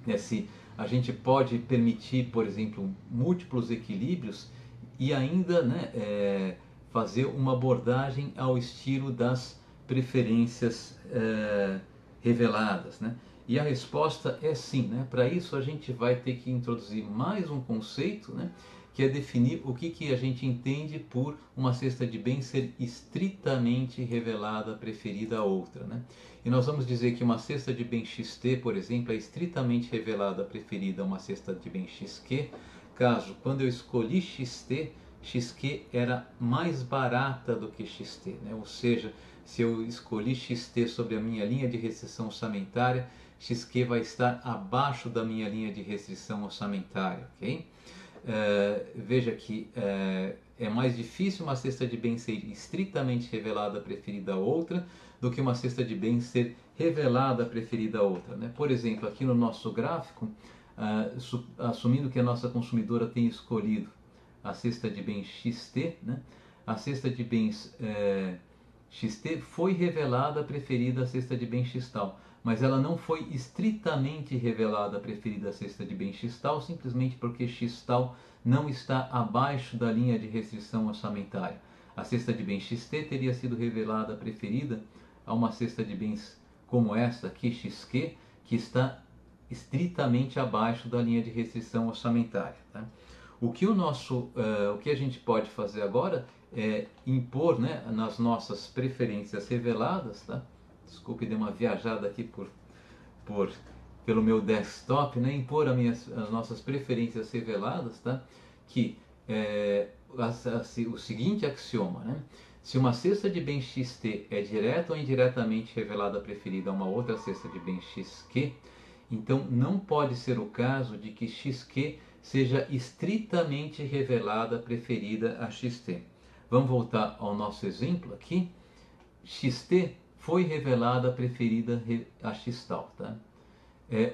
é se a gente pode permitir, por exemplo, múltiplos equilíbrios e ainda, né, fazer uma abordagem ao estilo das preferências reveladas, né? E a resposta é sim, né? Para isso a gente vai ter que introduzir mais um conceito, né? Que é definir o que a gente entende por uma cesta de bens ser estritamente revelada, preferida a outra, né? E nós vamos dizer que uma cesta de bens XT, por exemplo, é estritamente revelada, preferida a uma cesta de bens XQ, caso quando eu escolhi XT, XQ era mais barata do que XT, né? Ou seja, se eu escolhi XT sobre a minha linha de restrição orçamentária, XQ vai estar abaixo da minha linha de restrição orçamentária, ok? veja que é mais difícil uma cesta de bens ser estritamente revelada preferida a outra do que uma cesta de bens ser revelada preferida a outra, né? Por exemplo, aqui no nosso gráfico, assumindo que a nossa consumidora tenha escolhido a cesta de bens XT, né? A cesta de bens XT foi revelada preferida à cesta de bens XTAL, mas ela não foi estritamente revelada preferida à cesta de bens XTAL, simplesmente porque XTAL não está abaixo da linha de restrição orçamentária. A cesta de bens XT teria sido revelada preferida a uma cesta de bens como esta aqui, XQ, que está estritamente abaixo da linha de restrição orçamentária, tá? O que a gente pode fazer agora é impor, né, nas nossas preferências reveladas, tá? Desculpe, dei uma viajada aqui pelo meu desktop, né? Impor as nossas preferências reveladas, tá? Que o seguinte axioma, né? Se uma cesta de bens XT é direta ou indiretamente revelada preferida a uma outra cesta de bens XQ, então não pode ser o caso de que XQ seja estritamente revelada preferida a XT. Vamos voltar ao nosso exemplo aqui. XT foi revelada preferida a XTAL, tá?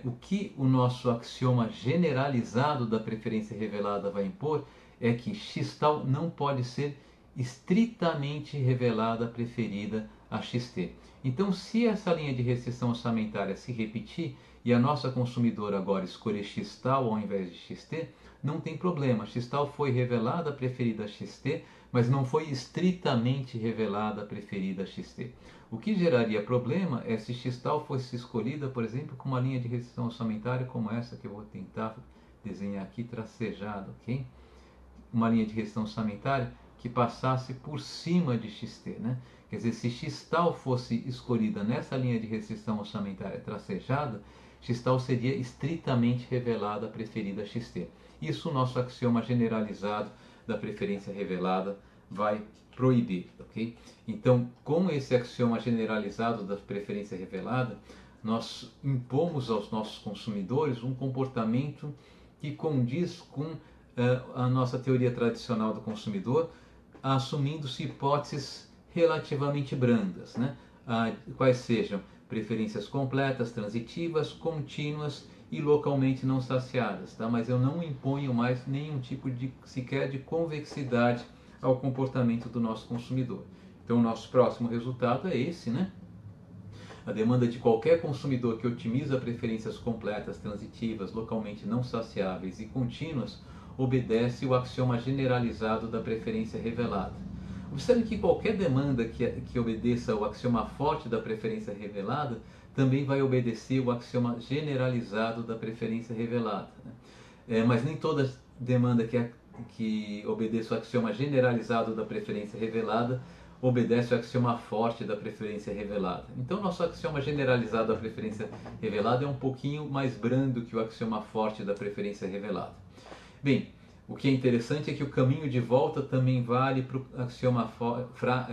O que o nosso axioma generalizado da preferência revelada vai impor é que XTAL não pode ser estritamente revelada preferida a XT. Então, se essa linha de restrição orçamentária se repetir e a nossa consumidora agora escolher XTAL ao invés de XT, não tem problema. XTAL foi revelada preferida a XT, mas não foi estritamente revelada preferida a XT. O que geraria problema é se XTAL fosse escolhida, por exemplo, com uma linha de restrição orçamentária como essa que eu vou tentar desenhar aqui tracejado, ok? Uma linha de restrição orçamentária que passasse por cima de XT, né? Quer dizer, se XTAL fosse escolhida nessa linha de restrição orçamentária tracejada, XTAL seria estritamente revelada preferida a XT. Isso o nosso axioma generalizado da preferência revelada vai proibir, ok? Então, com esse axioma generalizado da preferência revelada, nós impomos aos nossos consumidores um comportamento que condiz com a nossa teoria tradicional do consumidor, assumindo-se hipóteses relativamente brandas, né? Quais sejam preferências completas, transitivas, contínuas e localmente não saciadas, tá? Mas eu não imponho mais nenhum tipo sequer de convexidade ao comportamento do nosso consumidor. Então, o nosso próximo resultado é esse, né? A demanda de qualquer consumidor que otimiza preferências completas, transitivas, localmente não saciáveis e contínuas obedece o axioma generalizado da preferência revelada. Observe que qualquer demanda que obedeça ao axioma forte da preferência revelada também vai obedecer o axioma generalizado da preferência revelada, né? Mas nem toda demanda que obedeça o axioma generalizado da preferência revelada obedece ao axioma forte da preferência revelada. Então, nosso axioma generalizado da preferência revelada é um pouquinho mais brando que o axioma forte da preferência revelada. Bem, o que é interessante é que o caminho de volta também vale para o axioma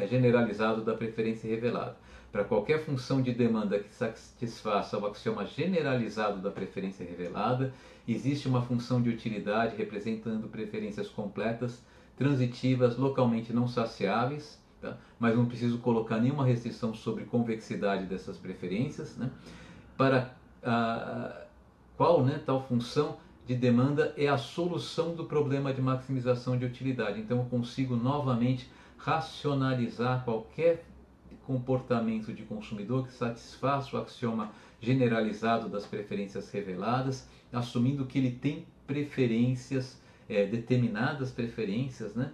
generalizado da preferência revelada. Para qualquer função de demanda que satisfaça o axioma generalizado da preferência revelada, existe uma função de utilidade representando preferências completas, transitivas, localmente não saciáveis, tá? Mas não preciso colocar nenhuma restrição sobre convexidade dessas preferências, né? Para qual, né, tal função de demanda é a solução do problema de maximização de utilidade. Então eu consigo novamente racionalizar qualquer comportamento de consumidor que satisfaça o axioma generalizado das preferências reveladas, assumindo que ele tem preferências, determinadas preferências, né,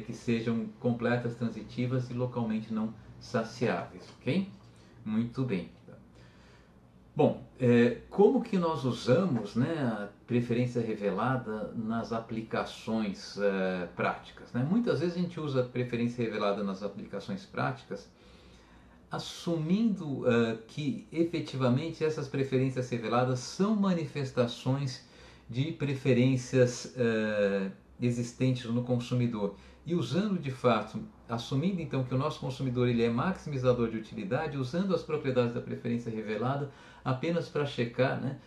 que sejam completas, transitivas e localmente não saciáveis, ok? Muito bem. Bom, como que nós usamos, né, a preferência revelada nas aplicações práticas, né? Muitas vezes a gente usa a preferência revelada nas aplicações práticas assumindo que efetivamente essas preferências reveladas são manifestações de preferências existentes no consumidor e usando de fato, assumindo então que o nosso consumidor ele é maximizador de utilidade, usando as propriedades da preferência revelada apenas para checar, né,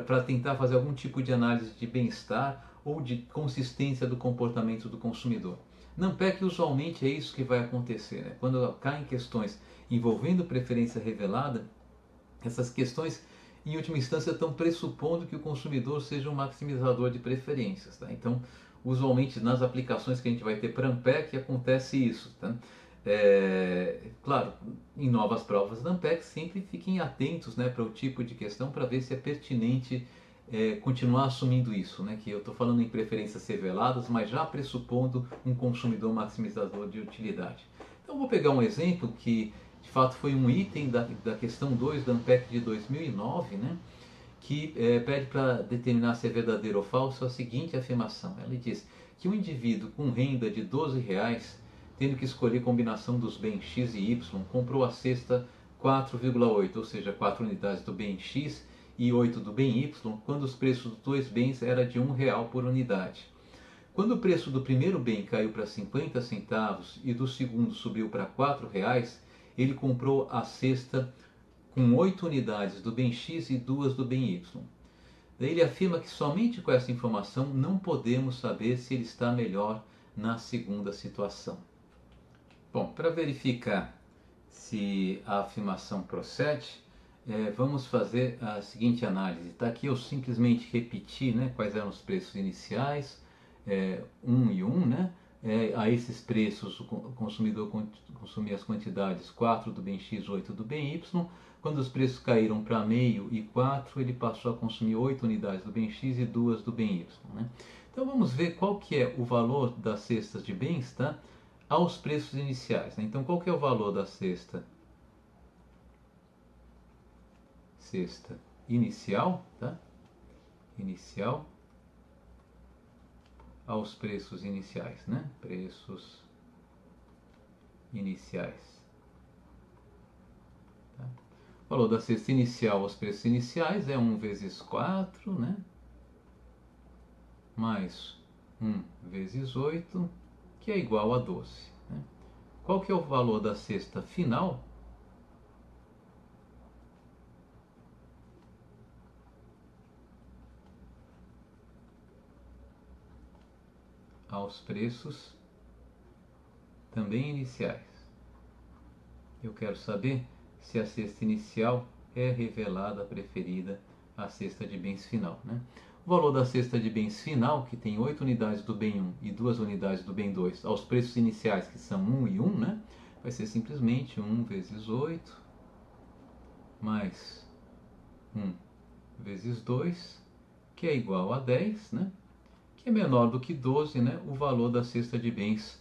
para tentar fazer algum tipo de análise de bem-estar ou de consistência do comportamento do consumidor. NumPack usualmente é isso que vai acontecer, né? Quando caem questões envolvendo preferência revelada, essas questões em última instância estão pressupondo que o consumidor seja um maximizador de preferências, tá? Então, usualmente nas aplicações que a gente vai ter para NumPack acontece isso, tá? Claro, em novas provas da NumPack sempre fiquem atentos, né, para o tipo de questão para ver se é pertinente continuar assumindo isso, né, que eu estou falando em preferências reveladas, mas já pressupondo um consumidor maximizador de utilidade. Então vou pegar um exemplo que de fato foi um item da questão 2 da NumPack de 2009, né, que pede para determinar se é verdadeiro ou falso a seguinte afirmação. Ela diz que um indivíduo com renda de R$ 12, tendo que escolher combinação dos bens X e Y, comprou a cesta 4,8, ou seja, 4 unidades do bem X e 8 do bem Y, quando os preços dos dois bens era de R$ 1 por unidade. Quando o preço do primeiro bem caiu para 50 centavos e do segundo subiu para R$ 4, ele comprou a cesta com 8 unidades do bem X e 2 do bem Y. Daí ele afirma que somente com essa informação não podemos saber se ele está melhor na segunda situação. Bom, para verificar se a afirmação procede, vamos fazer a seguinte análise. Tá aqui eu simplesmente repeti, né, quais eram os preços iniciais, 1 e 1, né? A esses preços o consumidor consumia as quantidades 4 do bem X, 8 do bem Y. Quando os preços caíram para meio e 4, ele passou a consumir 8 unidades do bem X e 2 do bem Y. Né? Então vamos ver qual que é o valor das cestas de bens, tá? Aos preços iniciais. Né? Então qual que é o valor da cesta inicial, tá? Inicial aos preços iniciais, né? Preços iniciais. Tá? O valor da cesta inicial aos preços iniciais é 1 vezes 4, né? Mais 1 vezes 8, que é igual a 12. Né? Qual que é o valor da cesta final? Aos preços também iniciais. Eu quero saber se a cesta inicial é revelada, preferida à cesta de bens final. Né? O valor da cesta de bens final, que tem 8 unidades do bem 1 e 2 unidades do bem 2, aos preços iniciais, que são 1 e 1, né? Vai ser simplesmente 1 vezes 8, mais 1 vezes 2, que é igual a 10, né? Que é menor do que 12, né? O valor da cesta de bens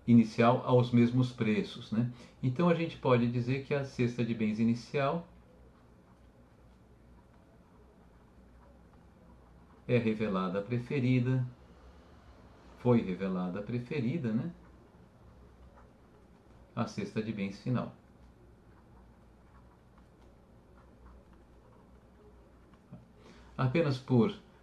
inicial aos mesmos preços. Né? Então a gente pode dizer que a cesta de bens inicial é revelada a preferida, foi revelada a preferida, né? A cesta de bens final. Apenas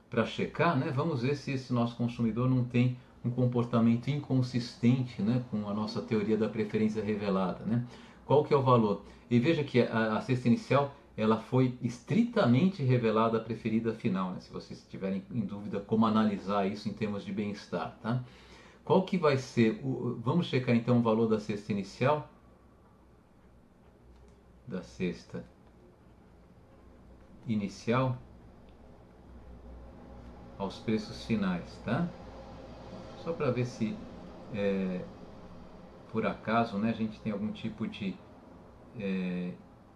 para checar, né? Vamos ver se esse nosso consumidor não tem um comportamento inconsistente, né, com a nossa teoria da preferência revelada. Né? Qual que é o valor? E veja que a cesta inicial ela foi estritamente revelada a preferida final, né? Se vocês estiverem em dúvida como analisar isso em termos de bem-estar. Tá? Qual que vai ser, vamos checar então o valor da cesta inicial, da cesta inicial aos preços finais, tá? Só para ver se por acaso, né, a gente tem algum tipo de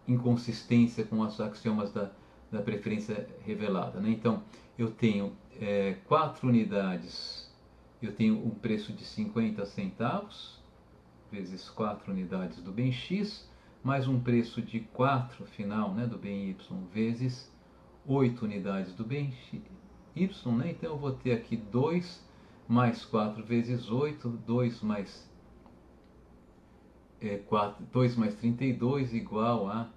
inconsistência com os axiomas da preferência revelada. Né? Então, eu tenho 4 unidades, eu tenho um preço de 50 centavos, vezes 4 unidades do bem X, mais um preço de 4 final, né, do bem Y, vezes 8 unidades do bem Y. Né? Então, eu vou ter aqui 2 mais 4 vezes 8, 2 mais 2 mais 32 igual a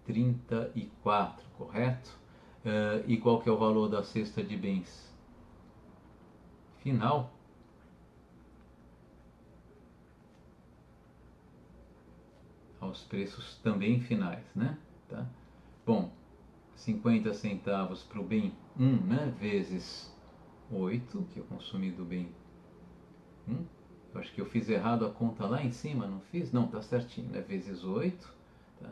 34, correto? E qual que é o valor da cesta de bens final? Aos preços também finais, né? tá? Bom, 50 centavos para o bem 1, né, vezes 8, que eu consumi do bem 1. Eu acho que eu fiz errado a conta lá em cima, não fiz? Não, tá certinho, né? Vezes 8, tá?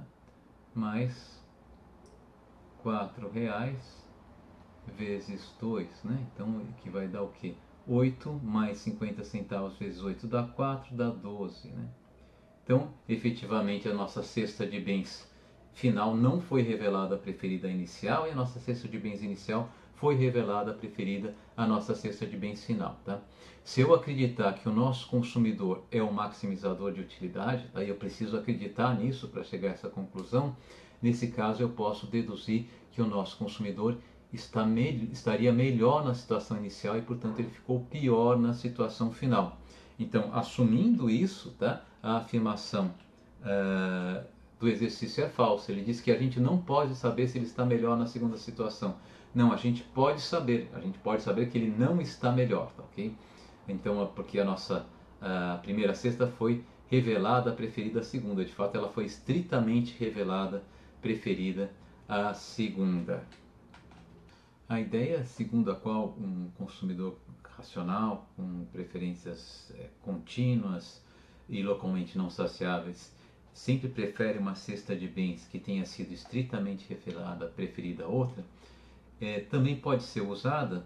Mais R$ 4 vezes 2, né? Então, que vai dar o quê? 8 mais 50 centavos vezes 8 dá 4, dá 12, né? Então, efetivamente, a nossa cesta de bens final não foi revelada a preferida inicial, e a nossa cesta de bens inicial foi revelada a preferida a nossa cesta de bens final, tá? Se eu acreditar que o nosso consumidor é o maximizador de utilidade, aí eu preciso acreditar nisso para chegar a essa conclusão. Nesse caso, eu posso deduzir que o nosso consumidor estaria melhor na situação inicial e, portanto, ele ficou pior na situação final. Então, assumindo isso, tá, a afirmação do exercício é falsa. Ele diz que a gente não pode saber se ele está melhor na segunda situação. Não, a gente pode saber que ele não está melhor, tá, ok? Então, porque a nossa primeira cesta foi revelada preferida à segunda. De fato, ela foi estritamente revelada preferida à segunda. A ideia segundo a qual um consumidor racional, com preferências contínuas e localmente não saciáveis, sempre prefere uma cesta de bens que tenha sido estritamente revelada, preferida a outra, também pode ser usada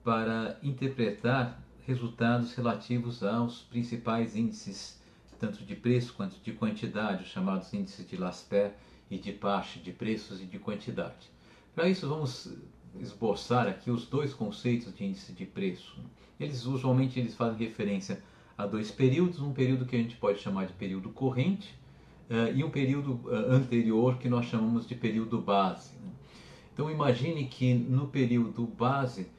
para interpretar resultados relativos aos principais índices, tanto de preço quanto de quantidade, os chamados índices de Laspert e de Pache, de preços e de quantidade. Para isso, vamos esboçar aqui os dois conceitos de índice de preço. Eles fazem referência a dois períodos, um período que a gente pode chamar de período corrente e um período anterior que nós chamamos de período base. Então imagine que no período base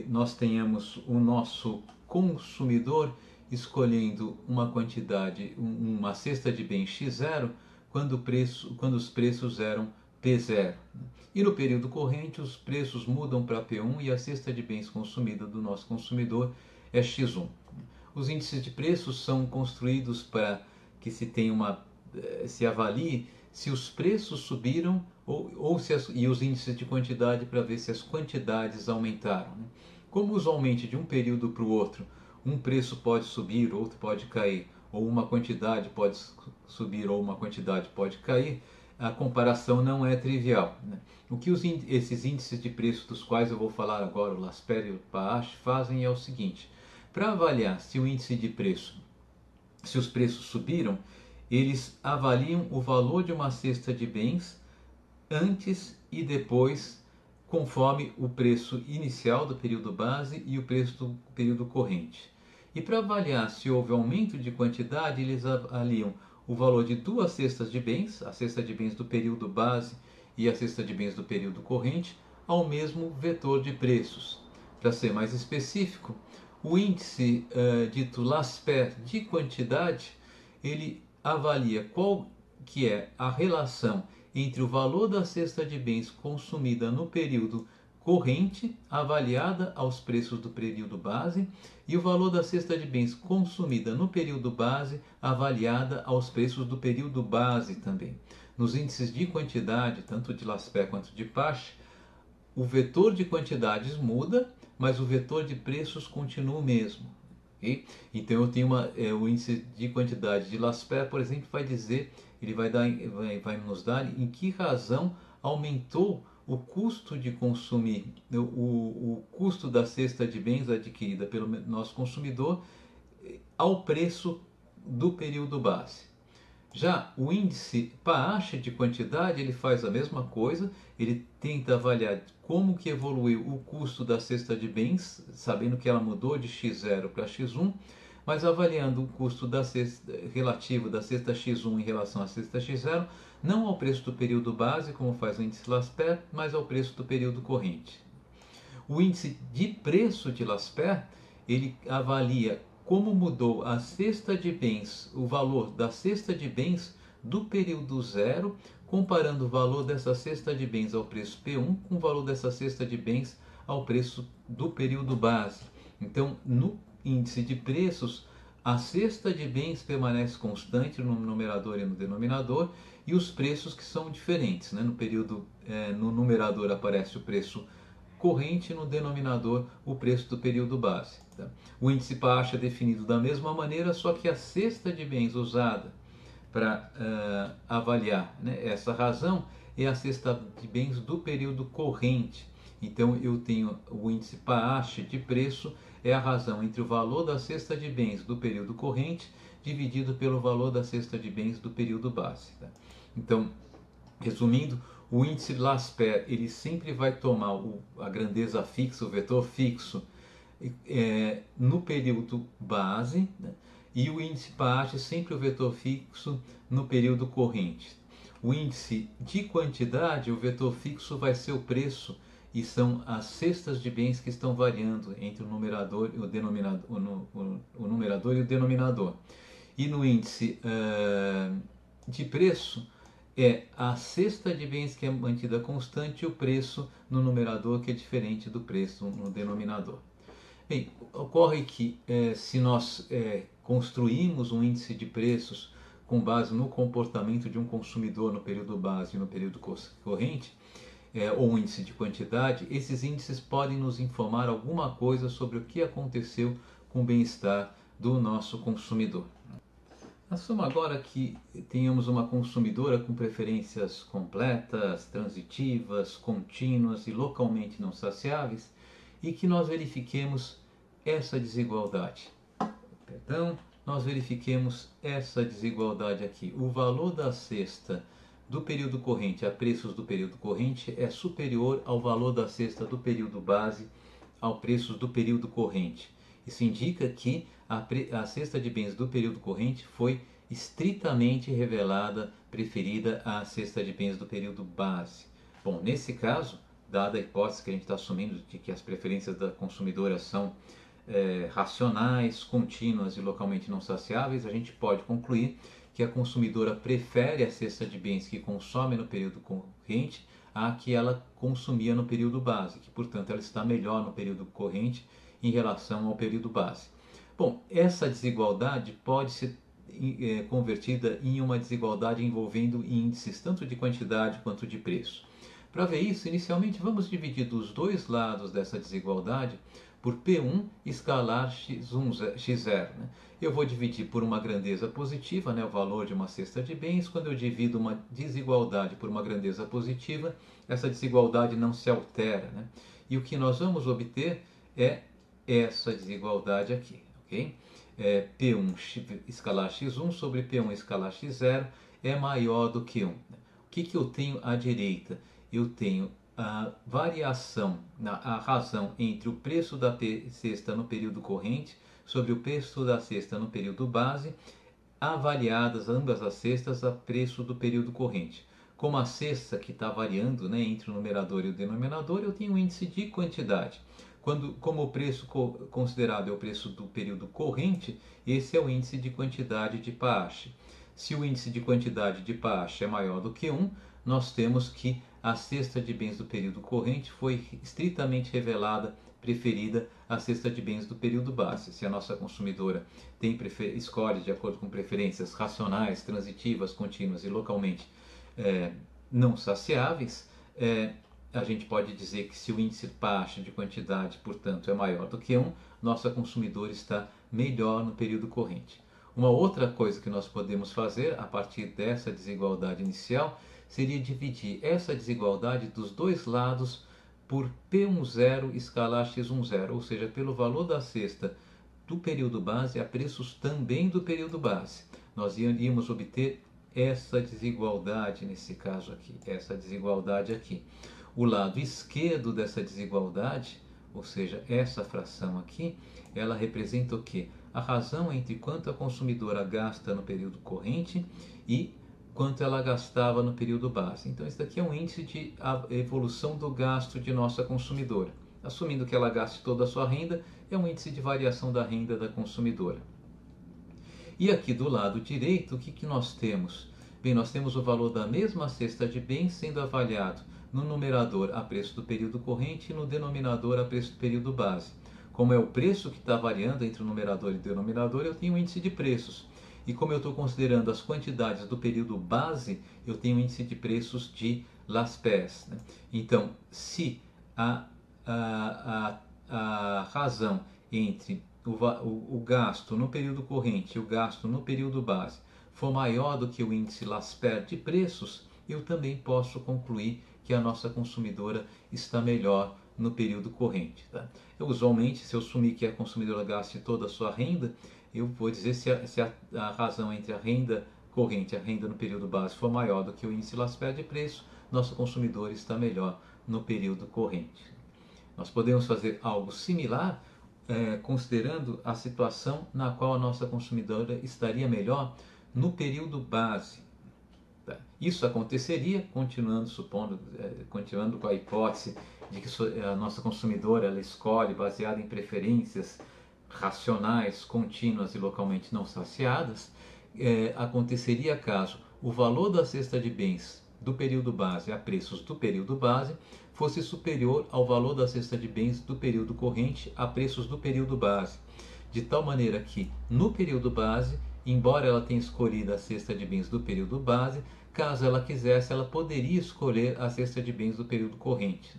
nós tenhamos o nosso consumidor escolhendo uma quantidade, uma cesta de bens X0 quando os preços eram P0. E no período corrente os preços mudam para P1 e a cesta de bens consumida do nosso consumidor é X1. Os índices de preços são construídos para que se avalie se os preços subiram e os índices de quantidade para ver se as quantidades aumentaram. Como usualmente de um período para o outro um preço pode subir, outro pode cair, ou uma quantidade pode subir ou uma quantidade pode cair, a comparação não é trivial. O que esses índices de preço dos quais eu vou falar agora, o Laspert e o Pache, fazem é o seguinte: para avaliar se o índice de preço, se os preços subiram, eles avaliam o valor de uma cesta de bens antes e depois, conforme o preço inicial do período base e o preço do período corrente. E para avaliar se houve aumento de quantidade, eles avaliam o valor de duas cestas de bens, a cesta de bens do período base e a cesta de bens do período corrente, ao mesmo vetor de preços. Para ser mais específico, o índice dito Laspert de quantidade, ele avalia qual que é a relação entre o valor da cesta de bens consumida no período corrente, avaliada aos preços do período base, e o valor da cesta de bens consumida no período base, avaliada aos preços do período base também. Nos índices de quantidade, tanto de Laspert quanto de Pache, o vetor de quantidades muda, mas o vetor de preços continua o mesmo. Okay? Então eu tenho o índice de quantidade de Laspert, por exemplo, vai nos dar em que razão aumentou o custo de consumir, o custo da cesta de bens adquirida pelo nosso consumidor ao preço do período base. Já o índice Pache de quantidade, ele faz a mesma coisa, ele tenta avaliar como que evoluiu o custo da cesta de bens, sabendo que ela mudou de X0 para X1, mas avaliando o custo relativo da cesta X1 em relação à cesta X0, não ao preço do período base, como faz o índice Laspert, mas ao preço do período corrente. O índice de preço de Laspert, ele avalia como mudou a cesta de bens, o valor da cesta de bens do período zero, comparando o valor dessa cesta de bens ao preço P1 com o valor dessa cesta de bens ao preço do período base. Então, no índice de preços, a cesta de bens permanece constante no numerador e no denominador, e os preços que são diferentes, né? No numerador aparece o preço corrente, no denominador o preço do período base. Tá? O índice PAACH é definido da mesma maneira, só que a cesta de bens usada para avaliar, né, essa razão é a cesta de bens do período corrente. Então eu tenho o índice PAACH de preço, é a razão entre o valor da cesta de bens do período corrente dividido pelo valor da cesta de bens do período base. Tá? Então, resumindo, o índice Laspers ele sempre vai tomar a grandeza fixa, o vetor fixo, no período base, né? E o índice PAACH sempre o vetor fixo no período corrente. O índice de quantidade, o vetor fixo vai ser o preço e são as cestas de bens que estão variando entre o numerador e o denominador, o numerador e o denominador. E no índice de preço é a cesta de bens que é mantida constante e o preço no numerador que é diferente do preço no denominador. Bem, ocorre que se nós construímos um índice de preços com base no comportamento de um consumidor no período base e no período corrente, ou um índice de quantidade, esses índices podem nos informar alguma coisa sobre o que aconteceu com o bem-estar do nosso consumidor. Assuma agora que tenhamos uma consumidora com preferências completas, transitivas, contínuas e localmente não saciáveis e que nós verifiquemos essa desigualdade. Nós verifiquemos essa desigualdade aqui. O valor da cesta do período corrente a preços do período corrente é superior ao valor da cesta do período base ao preço do período corrente. Isso indica que a cesta de bens do período corrente foi estritamente revelada, preferida à cesta de bens do período base. Bom, nesse caso, dada a hipótese que a gente está assumindo de que as preferências da consumidora são racionais, contínuas e localmente não saciáveis, a gente pode concluir que a consumidora prefere a cesta de bens que consome no período corrente à que ela consumia no período base, que portanto ela está melhor no período corrente em relação ao período base. Bom, essa desigualdade pode ser convertida em uma desigualdade envolvendo índices tanto de quantidade quanto de preço. Para ver isso, inicialmente vamos dividir dos dois lados dessa desigualdade por P1 escalar x0. Né? Eu vou dividir por uma grandeza positiva, né, o valor de uma cesta de bens. Quando eu divido uma desigualdade por uma grandeza positiva, essa desigualdade não se altera. Né? E o que nós vamos obter é essa desigualdade aqui. Okay? P1 escalar x1 sobre P1 escalar x0 é maior do que 1. O que eu tenho à direita? Eu tenho a variação, a razão entre o preço da cesta no período corrente sobre o preço da cesta no período base, avaliadas ambas as cestas a preço do período corrente. Como a cesta que está variando, né, entre o numerador e o denominador, eu tenho um índice de quantidade. Como o preço considerado é o preço do período corrente, esse é o índice de quantidade de PAACH. Se o índice de quantidade de PAACH é maior do que 1, nós temos que a cesta de bens do período corrente foi estritamente revelada, preferida à cesta de bens do período base. Se a nossa consumidora escolhe de acordo com preferências racionais, transitivas, contínuas e localmente não saciáveis, a gente pode dizer que se o índice PAACH de quantidade, portanto, é maior do que 1, nossa consumidora está melhor no período corrente. Uma outra coisa que nós podemos fazer a partir dessa desigualdade inicial seria dividir essa desigualdade dos dois lados por P10 escalar x10, ou seja, pelo valor da cesta do período base a preços também do período base. Nós iríamos obter essa desigualdade nesse caso aqui, essa desigualdade aqui. O lado esquerdo dessa desigualdade, ou seja, essa fração aqui, ela representa o quê? A razão entre quanto a consumidora gasta no período corrente e quanto ela gastava no período base. Então, esse daqui é um índice de evolução do gasto de nossa consumidora. Assumindo que ela gaste toda a sua renda, é um índice de variação da renda da consumidora. E aqui do lado direito, o que nós temos? Bem, nós temos o valor da mesma cesta de bens sendo avaliado no numerador a preço do período corrente e no denominador a preço do período base. Como é o preço que está variando entre o numerador e o denominador, eu tenho um índice de preços. E como eu estou considerando as quantidades do período base, eu tenho o índice de preços de Laspers, né? Então, se a razão entre o gasto no período corrente e o gasto no período base for maior do que o índice Laspers de preços, eu também posso concluir que a nossa consumidora está melhor no período corrente. Tá? Usualmente, se eu assumir que a consumidora gaste toda a sua renda, eu vou dizer se a razão entre a renda corrente e a renda no período base for maior do que o índice Laspers de preço, nosso consumidor está melhor no período corrente. Nós podemos fazer algo similar, considerando a situação na qual a nossa consumidora estaria melhor no período base. Isso aconteceria, continuando com a hipótese de que a nossa consumidora ela escolhe baseada em preferências racionais, contínuas e localmente não saciadas, aconteceria caso o valor da cesta de bens do período base a preços do período base fosse superior ao valor da cesta de bens do período corrente a preços do período base, de tal maneira que no período base, embora ela tenha escolhido a cesta de bens do período base, caso ela quisesse, ela poderia escolher a cesta de bens do período corrente.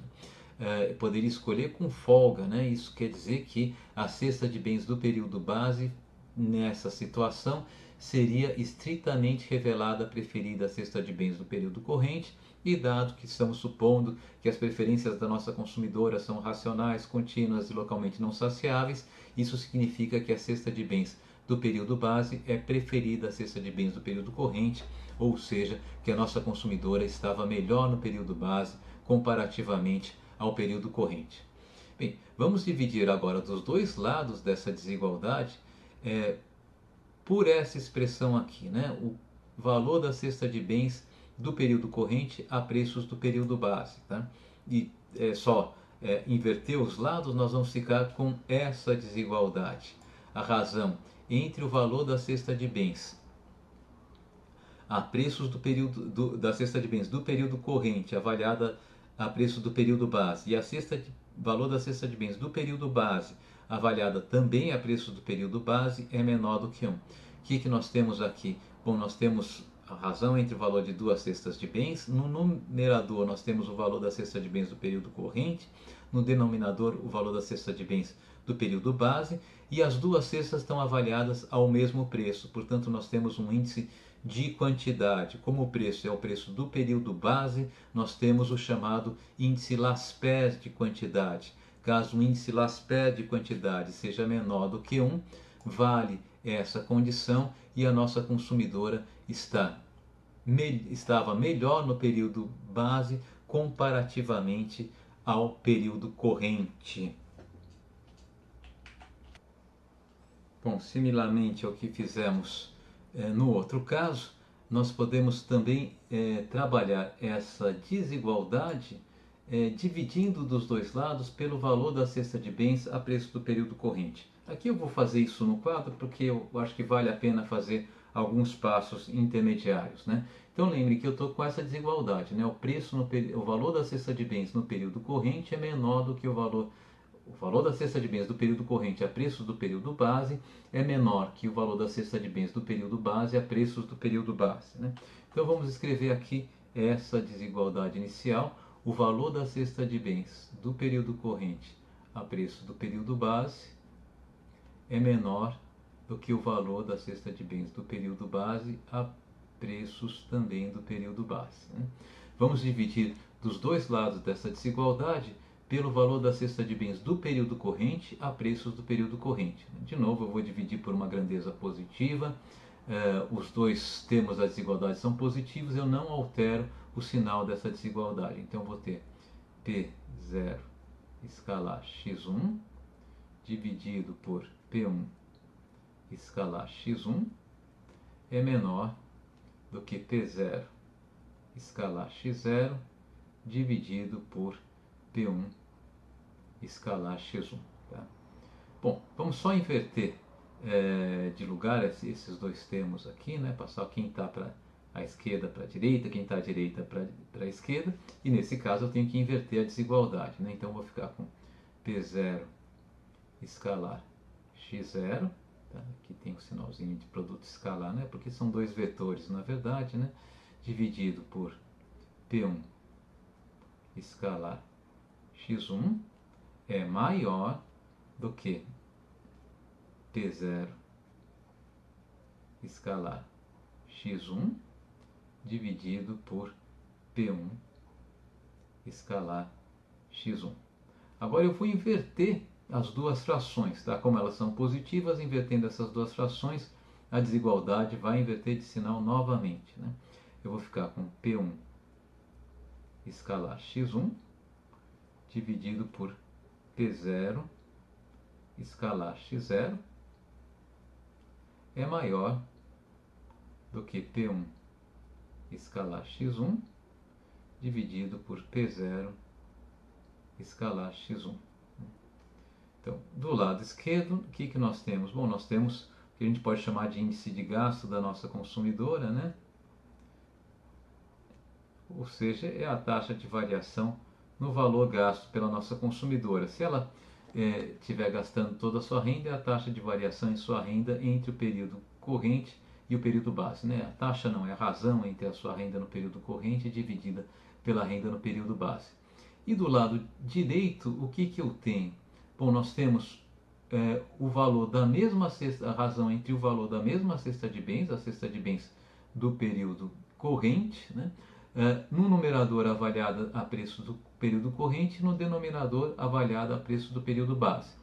Poderia escolher com folga, né? Isso quer dizer que a cesta de bens do período base, nessa situação, seria estritamente revelada preferida à cesta de bens do período corrente, e dado que estamos supondo que as preferências da nossa consumidora são racionais, contínuas e localmente não saciáveis, isso significa que a cesta de bens do período base é preferida à cesta de bens do período corrente, ou seja, que a nossa consumidora estava melhor no período base comparativamente ao período corrente. Bem, vamos dividir agora dos dois lados dessa desigualdade por essa expressão aqui, né? O valor da cesta de bens do período corrente a preços do período base. Tá? E inverter os lados, nós vamos ficar com essa desigualdade. A razão entre o valor da cesta de bens a preços do período da cesta de bens do período corrente avaliada a preço do período base e a valor da cesta de bens do período base avaliada também a preço do período base é menor do que 1. O que nós temos aqui? Bom, nós temos a razão entre o valor de duas cestas de bens. No numerador nós temos o valor da cesta de bens do período corrente, no denominador o valor da cesta de bens do período base, e as duas cestas estão avaliadas ao mesmo preço, portanto nós temos um índice de quantidade. Como o preço é o preço do período base, nós temos o chamado índice Laspers de quantidade. Caso o índice Laspers de quantidade seja menor do que 1, vale essa condição e a nossa consumidora estava melhor no período base comparativamente ao período corrente. Bom, similarmente ao que fizemos no outro caso, nós podemos também trabalhar essa desigualdade dividindo dos dois lados pelo valor da cesta de bens a preço do período corrente. Aqui eu vou fazer isso no quadro porque eu acho que vale a pena fazer alguns passos intermediários, né? Então lembre que eu estou com essa desigualdade, né? O valor da cesta de bens no período corrente é menor do que o valor da cesta de bens do período corrente a preços do período base é menor que o valor da cesta de bens do período base a preços do período base, né? Então vamos escrever aqui essa desigualdade inicial. O valor da cesta de bens do período corrente a preço do período base é menor do que o valor da cesta de bens do período base a preços também do período base, né? Vamos dividir dos dois lados dessa desigualdade pelo valor da cesta de bens do período corrente a preços do período corrente. De novo, eu vou dividir por uma grandeza positiva. Os dois termos da desigualdade são positivos, eu não altero o sinal dessa desigualdade. Então, eu vou ter P0 escalar x1 dividido por P1 escalar x1 é menor do que P0 escalar x0 dividido por P1 escalar x1. Tá? Bom, vamos só inverter de lugar esses dois termos aqui, né? Passar quem está para a esquerda para a direita, quem está à direita para a esquerda, e nesse caso eu tenho que inverter a desigualdade, né? Então eu vou ficar com P0 escalar x0 Tá? Aqui tem um sinalzinho de produto escalar, né? Porque são dois vetores, na verdade, né? Dividido por P1 escalar x1 é maior do que P0 escalar x1 dividido por P1 escalar x1. Agora eu vou inverter as duas frações, tá? Como elas são positivas, invertendo essas duas frações, a desigualdade vai inverter de sinal novamente, né? Eu vou ficar com P1 escalar x1 dividido por P0 escalar x0 é maior do que P1 escalar x1 dividido por P0 escalar x1. Então, do lado esquerdo, o que nós temos? Bom, nós temos o que a gente pode chamar de índice de gasto da nossa consumidora, né? Ou seja, é a taxa de variação no valor gasto pela nossa consumidora. Se ela estiver gastando toda a sua renda, é a taxa de variação em sua renda entre o período corrente e o período base, né? A taxa não, é a razão entre a sua renda no período corrente dividida pela renda no período base. E do lado direito, o que eu tenho? Bom, nós temos o valor da mesma cesta, a razão entre o valor da mesma cesta de bens, a cesta de bens do período corrente, né? No numerador avaliada a preço do período corrente, no denominador avaliada a preço do período base.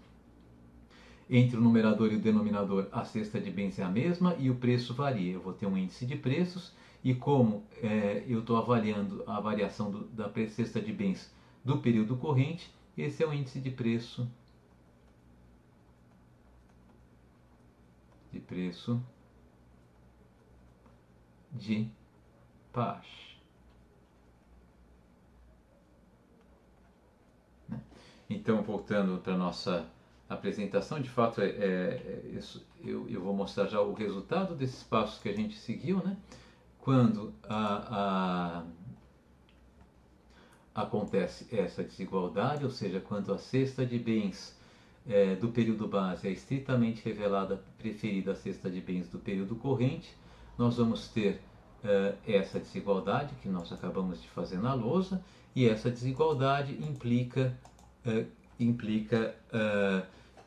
Entre o numerador e o denominador, a cesta de bens é a mesma e o preço varia. Eu vou ter um índice de preços e como eu estou avaliando a variação da cesta de bens do período corrente, esse é o índice de preço de Pasch. Então, voltando para a nossa apresentação, de fato, eu vou mostrar já o resultado desses passos que a gente seguiu, né? Quando acontece essa desigualdade, ou seja, quando a cesta de bens do período base é estritamente revelada, preferida à cesta de bens do período corrente, nós vamos ter essa desigualdade que nós acabamos de fazer na lousa, e essa desigualdade implica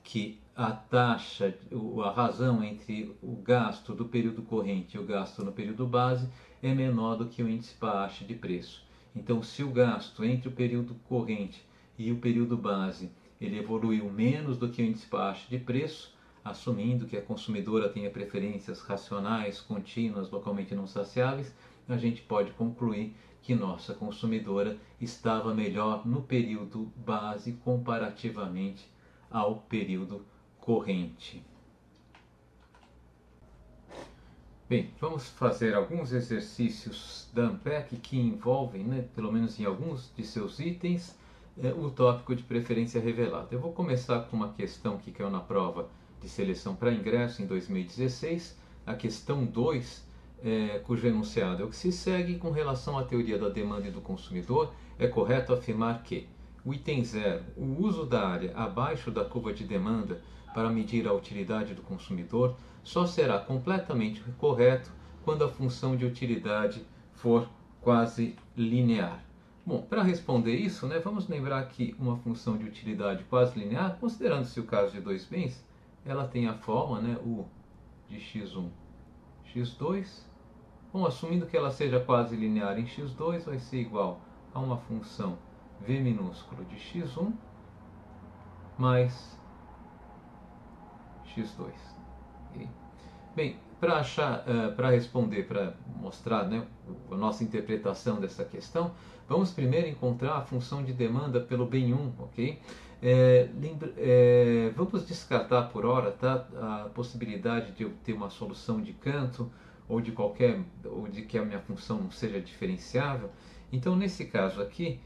que a taxa, a razão entre o gasto do período corrente e o gasto no período base é menor do que o índice Pasch de preço. Então, se o gasto entre o período corrente e o período base ele evoluiu menos do que o índice Pasch de preço, assumindo que a consumidora tenha preferências racionais, contínuas, localmente não saciáveis, a gente pode concluir que nossa consumidora estava melhor no período base comparativamente ao período corrente. Bem, vamos fazer alguns exercícios da ANPEC que envolvem, né, pelo menos em alguns de seus itens, o tópico de preferência revelada. Eu vou começar com uma questão que caiu na prova de seleção para ingresso em 2016, a questão 2, cujo enunciado é o que se segue. Com relação à teoria da demanda e do consumidor, é correto afirmar que o item 0, o uso da área abaixo da curva de demanda para medir a utilidade do consumidor, só será completamente correto quando a função de utilidade for quase linear. Bom, para responder isso, né, vamos lembrar que uma função de utilidade quase linear, considerando-se o caso de dois bens, ela tem a forma, né, U de x1, x2. Bom, assumindo que ela seja quase linear em x2, vai ser igual a uma função v minúsculo de x1 mais x2. Okay? Bem, para responder, para mostrar, né, a nossa interpretação dessa questão, vamos primeiro encontrar a função de demanda pelo bem 1, ok? Vamos descartar por hora, tá, a possibilidade de eu ter uma solução de Cantor ou de que a minha função não seja diferenciável. Então, nesse caso aqui,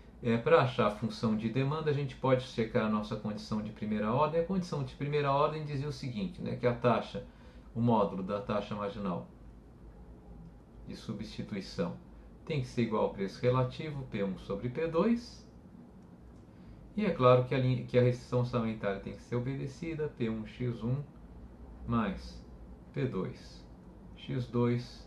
para achar a função de demanda, a gente pode checar a nossa condição de primeira ordem. A condição de primeira ordem dizia o seguinte, né, que a taxa, o módulo da taxa marginal de substituição tem que ser igual ao preço relativo, P1 sobre P2. E é claro que a restrição orçamentária tem que ser obedecida, P1x1 mais P2 x2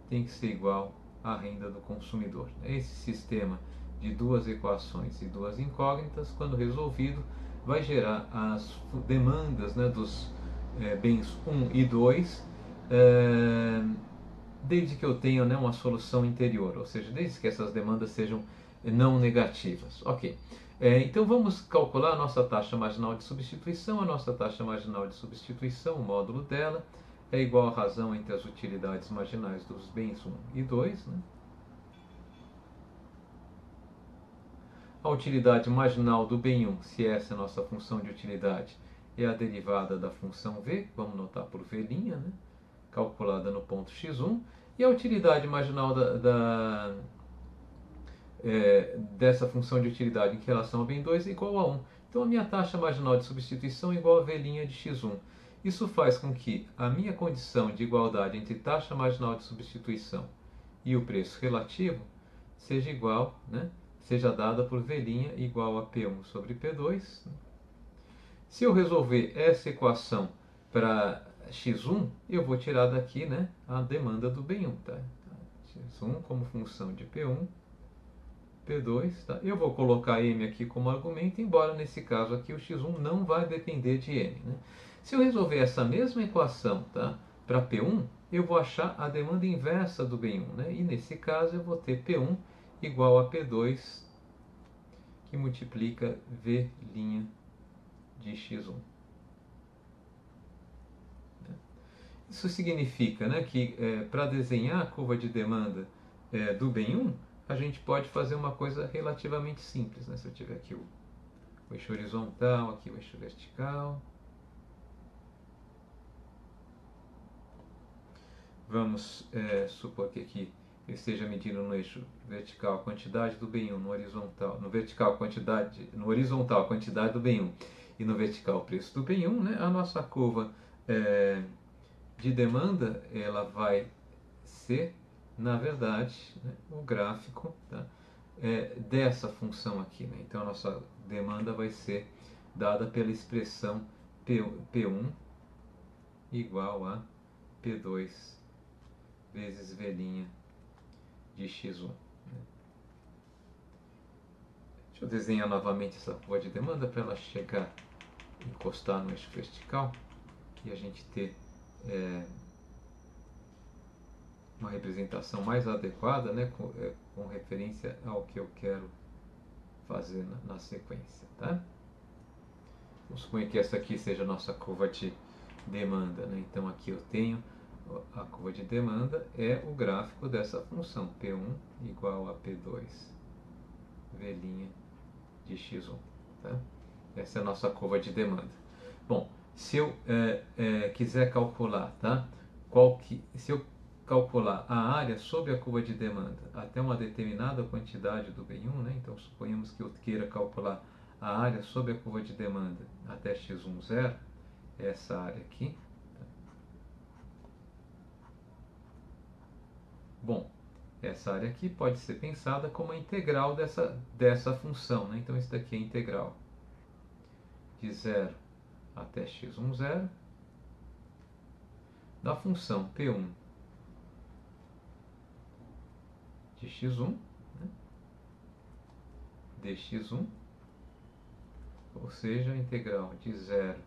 tem que ser igual à renda do consumidor. Esse sistema de duas equações e duas incógnitas, quando resolvido, vai gerar as demandas, né, dos bens 1 e 2, desde que eu tenha, né, uma solução interior, ou seja, desde que essas demandas sejam não negativas. Ok. Então vamos calcular a nossa taxa marginal de substituição. A nossa taxa marginal de substituição, o módulo dela, é igual à razão entre as utilidades marginais dos bens 1 e 2. Né? A utilidade marginal do bem 1, se essa é a nossa função de utilidade, é a derivada da função v, vamos notar por v', né? Calculada no ponto x1. E a utilidade marginal dessa função de utilidade em relação ao bem 2 é igual a 1. Então a minha taxa marginal de substituição é igual a v' de x1. Isso faz com que a minha condição de igualdade entre taxa marginal de substituição e o preço relativo seja igual, né? Seja dada por v' igual a P1 sobre P2. Se eu resolver essa equação para x1, eu vou tirar daqui, né, a demanda do bem 1. Tá? x1 como função de P1, P2. Tá? Eu vou colocar m aqui como argumento, embora nesse caso aqui o x1 não vai depender de m. Né? Se eu resolver essa mesma equação, tá, para P1, eu vou achar a demanda inversa do bem 1. Né? E nesse caso eu vou ter P1 igual a P2, que multiplica V' de x1. Isso significa, né, que para desenhar a curva de demanda do bem 1, a gente pode fazer uma coisa relativamente simples. Né? Se eu tiver aqui o eixo horizontal, aqui o eixo vertical. Vamos supor que aqui eu esteja medindo no eixo vertical a quantidade do bem 1, no horizontal a quantidade do bem 1 e no vertical o preço do bem 1, né? A nossa curva de demanda, ela vai ser, na verdade, né, o gráfico, tá, dessa função aqui. Né? Então a nossa demanda vai ser dada pela expressão P1 igual a P2 vezes V' de x1. Né? Deixa eu desenhar novamente essa curva de demanda para ela chegar, encostar no eixo vertical e a gente ter uma representação mais adequada, né, com referência ao que eu quero fazer na sequência. Tá? Vamos supor que essa aqui seja a nossa curva de demanda. Né? Então aqui eu tenho a curva de demanda, é o gráfico dessa função P1 igual a P2 V' de x1. Tá? Essa é a nossa curva de demanda. Bom, se eu quiser calcular, tá? Se eu calcular a área sob a curva de demanda até uma determinada quantidade do bem 1, né? Então suponhamos que eu queira calcular a área sob a curva de demanda até x1 zero, essa área aqui. Bom, essa área aqui pode ser pensada como a integral dessa função. Né? Então isso daqui é a integral de 0 até x1 zero da função P1 de x1, né? dx1, ou seja, a integral de 0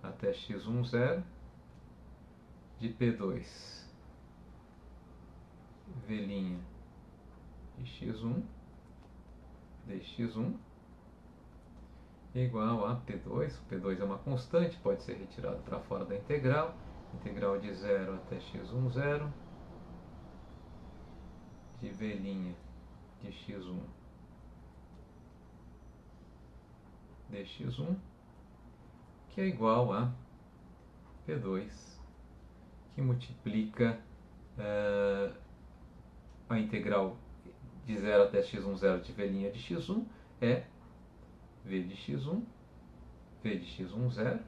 até x1 zero de P2 V' de x1 dx1 igual a P2. O P2 é uma constante, pode ser retirado para fora da integral. Integral de 0 até x1 zero de V' de x1 dx1, que é igual a P2, que multiplica a integral de 0 até x1 zero de V' de x1 é V de x1, V de x1 zero,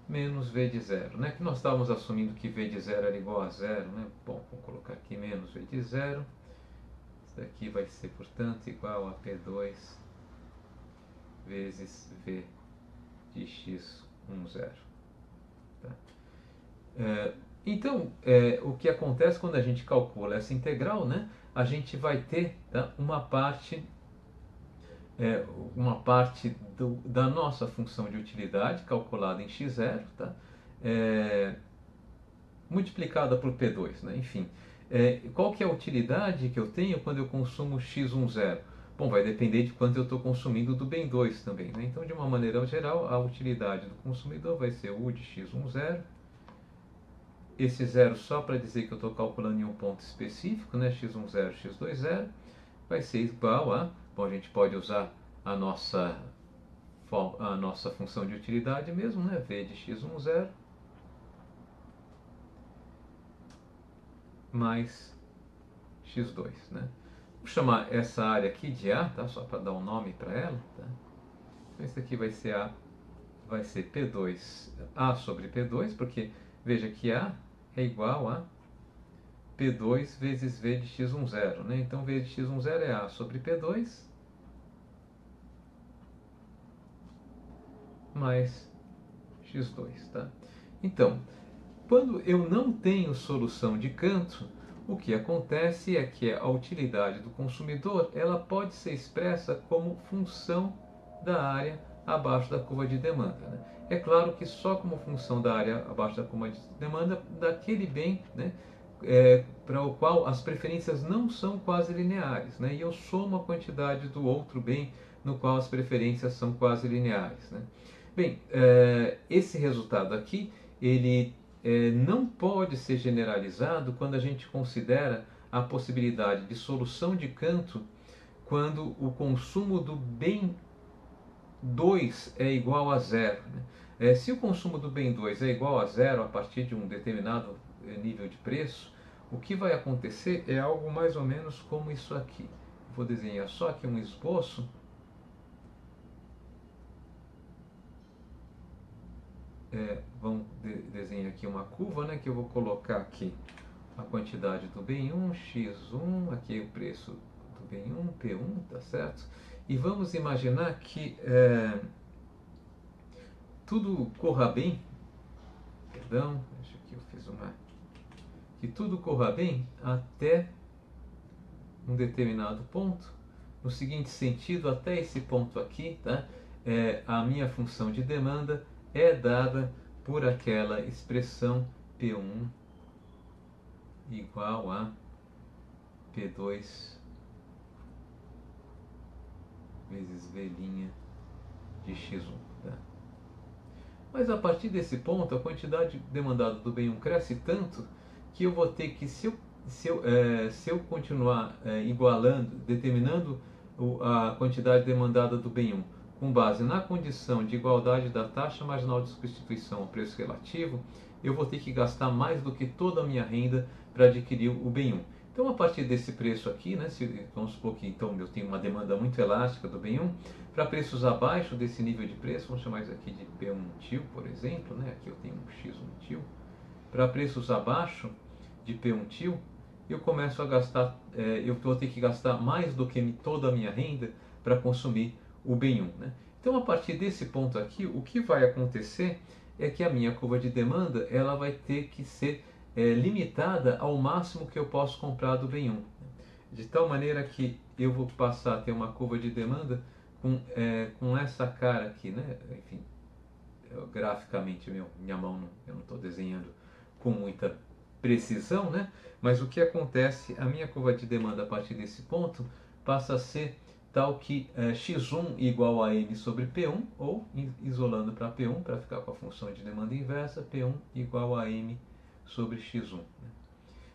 menos V de zero, né? Que nós estávamos assumindo que V de zero era igual a zero, né? Bom, vou colocar aqui menos V de zero. Isso daqui vai ser, portanto, igual a P2 vezes V de x 10. Tá? Então, o que acontece quando a gente calcula essa integral, né? A gente vai ter, tá, uma parte da nossa função de utilidade calculada em x0, tá? Multiplicada por P2, né? Enfim, qual que é a utilidade que eu tenho quando eu consumo x10? Bom, vai depender de quanto eu estou consumindo do bem 2 também, né? Então, de uma maneira geral, a utilidade do consumidor vai ser U de x10. Esse zero só para dizer que eu estou calculando em um ponto específico, né? x10, x20, vai ser igual a... Bom, a gente pode usar a nossa função de utilidade mesmo, né? V de x10 mais x2, né? Vou chamar essa área aqui de A, tá? Só para dar um nome para ela, tá? Então, isso aqui vai ser P2, A sobre P2, porque veja que A é igual a P2 vezes V de x10, né? Então, V de x10 é A sobre P2 mais x2, tá? Então, quando eu não tenho solução de canto, o que acontece é que a utilidade do consumidor ela pode ser expressa como função da área abaixo da curva de demanda, né? É claro que só como função da área abaixo da curva de demanda daquele bem, né, para o qual as preferências não são quase lineares, né? E eu somo a quantidade do outro bem no qual as preferências são quase lineares, né? Bem, esse resultado aqui ele não pode ser generalizado quando a gente considera a possibilidade de solução de canto quando o consumo do bem 2 é igual a zero, né? Se o consumo do bem 2 é igual a zero a partir de um determinado nível de preço, o que vai acontecer é algo mais ou menos como isso aqui. Vou desenhar só aqui um esboço. Vamos desenhar aqui uma curva, né, que eu vou colocar aqui a quantidade do bem 1, x1, aqui o preço do bem 1, P1, tá certo? E vamos imaginar que tudo corra bem, perdão, acho que eu fiz que tudo corra bem até um determinado ponto, no seguinte sentido, até esse ponto aqui, tá? A minha função de demanda é dada por aquela expressão P1 igual a P2 vezes V' de x1. Tá? Mas a partir desse ponto, a quantidade demandada do bem 1 cresce tanto que eu vou ter que, se eu continuar igualando, determinando a quantidade demandada do bem 1 com base na condição de igualdade da taxa marginal de substituição ao preço relativo, eu vou ter que gastar mais do que toda a minha renda para adquirir o bem 1. Então, a partir desse preço aqui, né, vamos supor que então, eu tenho uma demanda muito elástica do bem 1, para preços abaixo desse nível de preço, vamos chamar isso aqui de P1 til, por exemplo, né, aqui eu tenho um X1 til, para preços abaixo de P1 til, eu começo a gastar, eu vou ter que gastar mais do que toda a minha renda para consumir o bem 1. Né? Então, a partir desse ponto aqui, o que vai acontecer é que a minha curva de demanda ela vai ter que ser limitada ao máximo que eu posso comprar do bem 1. De tal maneira que eu vou passar a ter uma curva de demanda com essa cara aqui, né? Enfim, graficamente minha mão eu não estou desenhando com muita precisão, né? Mas o que acontece, a minha curva de demanda a partir desse ponto passa a ser tal que x1 igual a m sobre P1, ou isolando para P1, para ficar com a função de demanda inversa, P1 igual a m sobre x1. Né?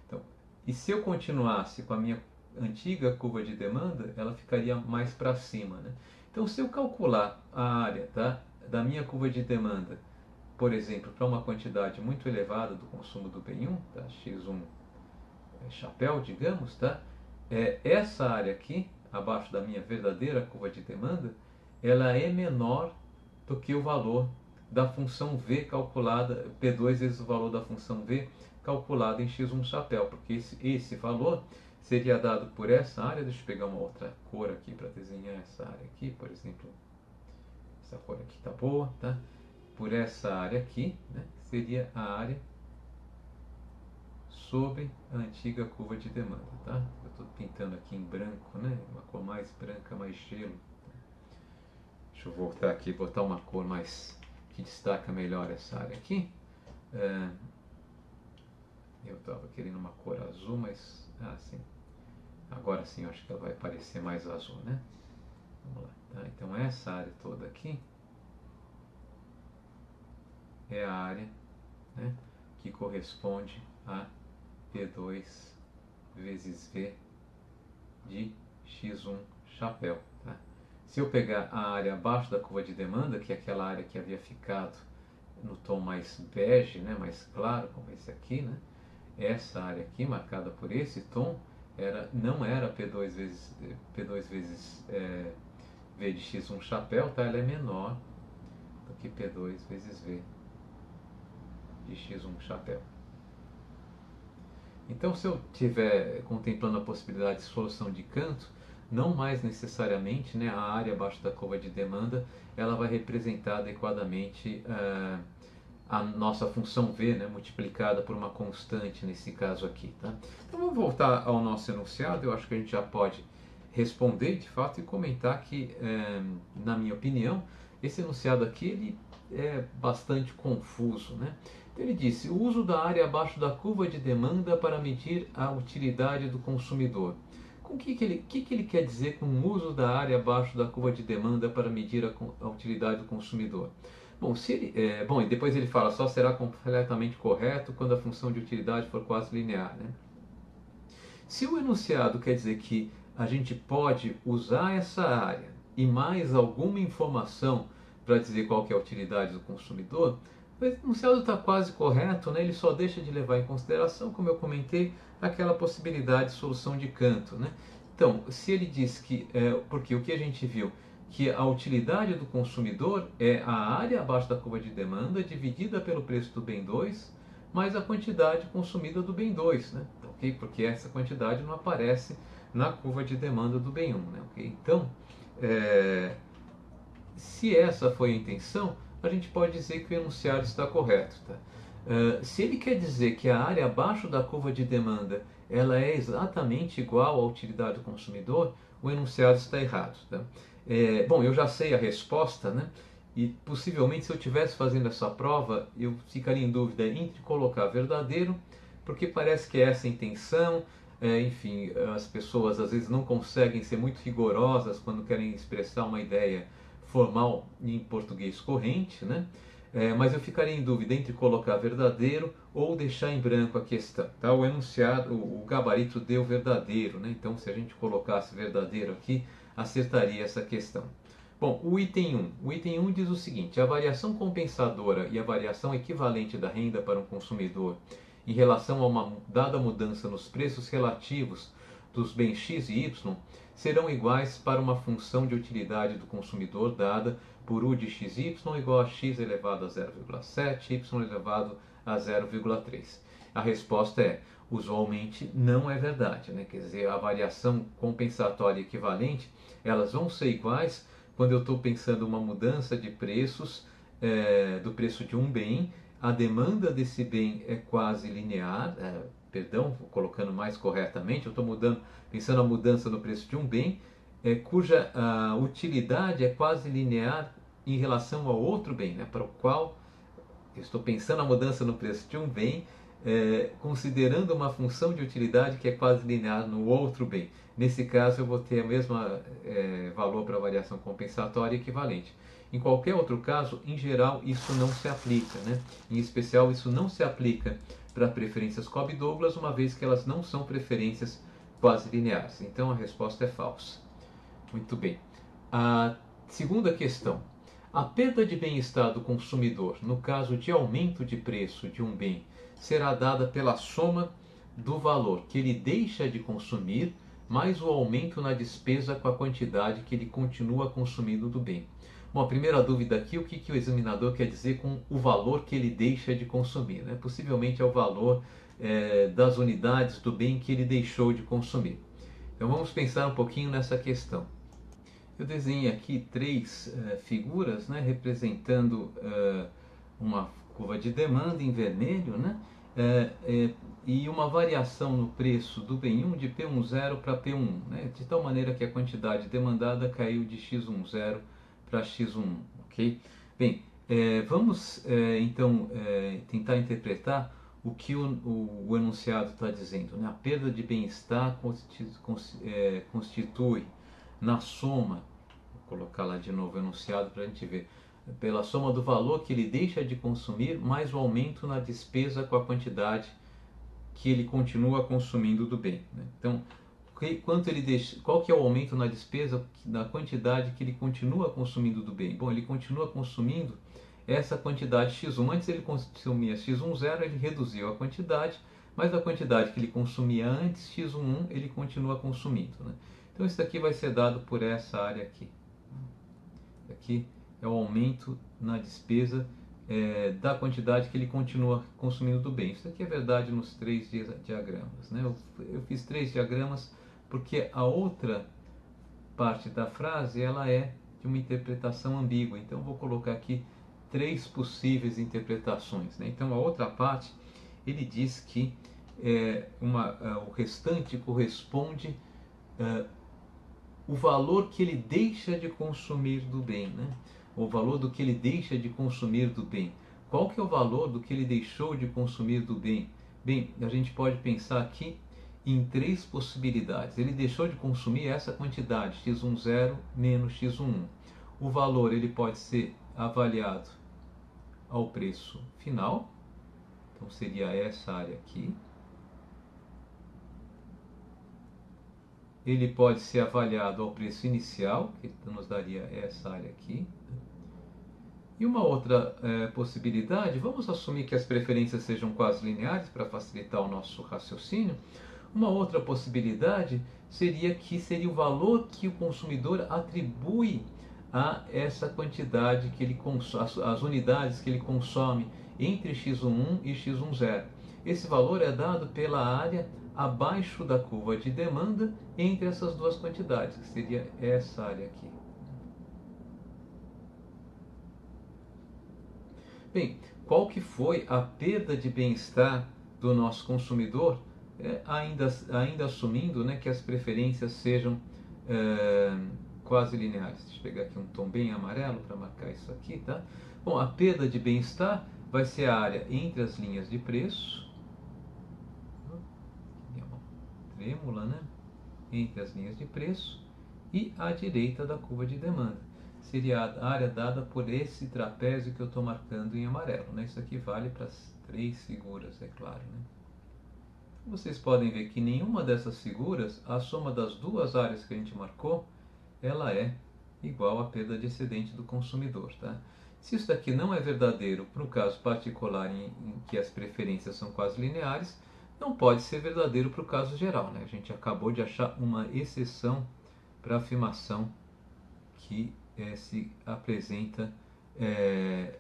Então, e se eu continuasse com a minha antiga curva de demanda, ela ficaria mais para cima. Né? Então, se eu calcular a área da minha curva de demanda, por exemplo, para uma quantidade muito elevada do consumo do bem 1, tá? x1 chapéu, digamos, tá? Essa área aqui, abaixo da minha verdadeira curva de demanda, ela é menor do que o valor da função V calculada, P2 vezes o valor da função V calculada em x1 chapéu, porque esse valor seria dado por essa área. Deixa eu pegar uma outra cor aqui para desenhar essa área aqui, por exemplo, essa cor aqui está boa, tá? por essa área aqui, né, seria a área sobre a antiga curva de demanda, tá? Eu estou pintando aqui em branco, né? Uma cor mais branca, mais gelo. Deixa eu voltar aqui, botar uma cor mais que destaca melhor essa área aqui. Eu estava querendo uma cor azul, mas sim. Agora sim, eu acho que ela vai parecer mais azul, né? Vamos lá. Tá? Então essa área toda aqui é a área, né, que corresponde a P2 vezes V de X1 chapéu. Tá? Se eu pegar a área abaixo da curva de demanda, que é aquela área que havia ficado no tom mais bege, né, mais claro, como esse aqui, né, essa área aqui, marcada por esse tom, não era P2 vezes V de X1 chapéu, tá? Ela é menor do que P2 vezes V de X1 chapéu. Então, se eu estiver contemplando a possibilidade de solução de Cantor, não mais necessariamente, né, a área abaixo da curva de demanda ela vai representar adequadamente a nossa função V, né, multiplicada por uma constante nesse caso aqui. Tá? Então vamos voltar ao nosso enunciado. Eu acho que a gente já pode responder de fato e comentar que, na minha opinião, esse enunciado aqui ele é bastante confuso, né? Ele disse: o uso da área abaixo da curva de demanda para medir a utilidade do consumidor. Com que ele quer dizer com o uso da área abaixo da curva de demanda para medir a utilidade do consumidor? Bom, e depois ele fala: só será completamente correto quando a função de utilidade for quase linear, né? Se o enunciado quer dizer que a gente pode usar essa área e mais alguma informação para dizer qual que é a utilidade do consumidor, o enunciado está quase correto, né? Ele só deixa de levar em consideração, como eu comentei, aquela possibilidade de solução de Cantor, né? Então, se ele diz que, porque o que a gente viu, que a utilidade do consumidor é a área abaixo da curva de demanda dividida pelo preço do bem 2 mais a quantidade consumida do bem 2, né? Okay? Porque essa quantidade não aparece na curva de demanda do bem 1, né? Okay? Então, se essa foi a intenção, a gente pode dizer que o enunciado está correto. Tá? Se ele quer dizer que a área abaixo da curva de demanda ela é exatamente igual à utilidade do consumidor, o enunciado está errado. Tá? Bom, eu já sei a resposta, né? E possivelmente se eu estivesse fazendo essa prova, eu ficaria em dúvida entre colocar verdadeiro, porque parece que é essa a intenção. Enfim, as pessoas às vezes não conseguem ser muito rigorosas quando querem expressar uma ideia formal em português corrente, né? Mas eu ficaria em dúvida entre colocar verdadeiro ou deixar em branco a questão. Tá? O enunciado, o gabarito deu verdadeiro, né? Então se a gente colocasse verdadeiro aqui, acertaria essa questão. Bom, o item 1. O item 1 diz o seguinte: a variação compensadora e a variação equivalente da renda para um consumidor em relação a uma dada mudança nos preços relativos dos bens X e Y serão iguais para uma função de utilidade do consumidor dada por U de xy igual a x elevado a 0,7, y elevado a 0,3. A resposta é: usualmente não é verdade, né? Quer dizer, a variação compensatória e equivalente elas vão ser iguais quando eu estou pensando uma mudança de preços do preço de um bem, a demanda desse bem é quase linear, colocando mais corretamente, eu estou pensando a mudança no preço de um bem, cuja utilidade é quase linear em relação ao outro bem, né, para o qual eu estou pensando a mudança no preço de um bem, considerando uma função de utilidade que é quase linear no outro bem. Nesse caso, eu vou ter o mesmo valor para a variação compensatória equivalente. Em qualquer outro caso, em geral, isso não se aplica, né? Em especial, isso não se aplica para preferências Cobb-Douglas, uma vez que elas não são preferências quase lineares. Então, a resposta é falsa. Muito bem. A segunda questão. A perda de bem-estar do consumidor, no caso de aumento de preço de um bem, será dada pela soma do valor que ele deixa de consumir mais o aumento na despesa com a quantidade que ele continua consumindo do bem. Bom, a primeira dúvida aqui, o que o examinador quer dizer com o valor que ele deixa de consumir? Né? Possivelmente é o valor das unidades do bem que ele deixou de consumir. Então vamos pensar um pouquinho nessa questão. Eu desenhei aqui três figuras, né, representando uma curva de demanda em vermelho, né? E uma variação no preço do bem 1 de P10 para P1, né? De tal maneira que a quantidade demandada caiu de X10 para X1, ok? Bem, vamos então tentar interpretar o que o enunciado está dizendo, né? A perda de bem-estar constitui na soma, vou colocar lá de novo o enunciado para a gente ver, pela soma do valor que ele deixa de consumir mais o aumento na despesa com a quantidade que ele continua consumindo do bem, né? Então, qual que é o aumento na despesa da quantidade que ele continua consumindo do bem? Bom, ele continua consumindo essa quantidade x1. Antes ele consumia x10, ele reduziu a quantidade, mas a quantidade que ele consumia antes, x11, ele continua consumindo, né? Então isso daqui vai ser dado por essa área aqui. Aqui é o aumento na despesa da quantidade que ele continua consumindo do bem. Isso aqui é verdade nos 3 diagramas, né? Eu fiz 3 diagramas porque a outra parte da frase ela é de uma interpretação ambígua. Então eu vou colocar aqui 3 possíveis interpretações, né? Então a outra parte ele diz que o restante corresponde o valor que ele deixa de consumir do bem, né? O valor do que ele deixa de consumir do bem. Qual que é o valor do que ele deixou de consumir do bem? Bem, a gente pode pensar aqui em 3 possibilidades. Ele deixou de consumir essa quantidade, x10 menos x11. O valor ele pode ser avaliado ao preço final, então seria essa área aqui. Ele pode ser avaliado ao preço inicial, que nos daria essa área aqui. E uma outra possibilidade, vamos assumir que as preferências sejam quase lineares para facilitar o nosso raciocínio. Uma outra possibilidade seria o valor que o consumidor atribui a essa quantidade que ele consome, as unidades que ele consome entre x11 e x10. Esse valor é dado pela área abaixo da curva de demanda entre essas duas quantidades, que seria essa área aqui. Bem, qual que foi a perda de bem-estar do nosso consumidor, ainda assumindo, né, que as preferências sejam quase lineares. Deixa eu pegar aqui um tom bem amarelo para marcar isso aqui, tá? Bom, a perda de bem-estar vai ser a área entre as linhas de preço, trêmula, né? Entre as linhas de preço e à direita da curva de demanda. Seria a área dada por esse trapézio que eu estou marcando em amarelo, né? Isso aqui vale para as 3 figuras, é claro, né? Vocês podem ver que nenhuma dessas figuras, a soma das duas áreas que a gente marcou, ela é igual à perda de excedente do consumidor, tá? Se isso daqui não é verdadeiro para o caso particular em que as preferências são quase lineares, não pode ser verdadeiro para o caso geral, né? A gente acabou de achar uma exceção para a afirmação que se apresenta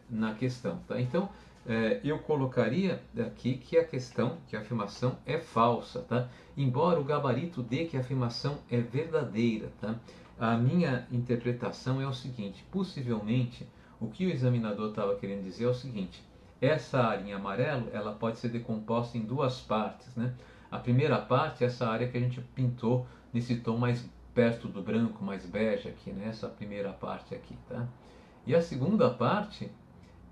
na questão, tá? Então, eu colocaria aqui que a afirmação é falsa, tá? Embora o gabarito dê que a afirmação é verdadeira, tá? A minha interpretação é o seguinte: possivelmente o que o examinador estava querendo dizer é o seguinte: essa área em amarelo ela pode ser decomposta em 2 partes, né? A primeira parte é essa área que a gente pintou nesse tom mais perto do branco, mais bege aqui, né? Essa primeira parte aqui, tá? E a segunda parte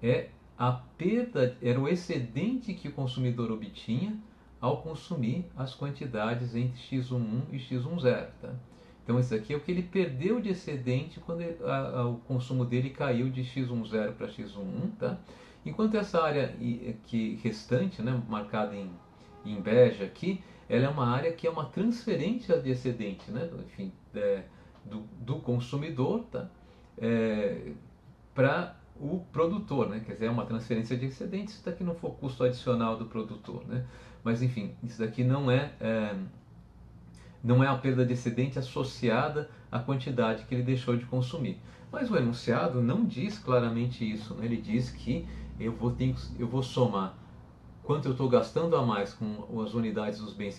é a perda, era o excedente que o consumidor obtinha ao consumir as quantidades entre x11 e x10, tá? Então isso aqui é o que ele perdeu de excedente quando o consumo dele caiu de x10 para x11, tá? Enquanto essa área restante, né, marcada em bege aqui, ela é uma área que é uma transferência de excedente, né, enfim, do consumidor, tá, para o produtor, né, quer dizer, é uma transferência de excedente. Isso daqui não for custo adicional do produtor, né, mas enfim, isso daqui não é a perda de excedente associada à quantidade que ele deixou de consumir. Mas o enunciado não diz claramente isso, né? Ele diz que eu vou somar quanto eu estou gastando a mais com as unidades do bem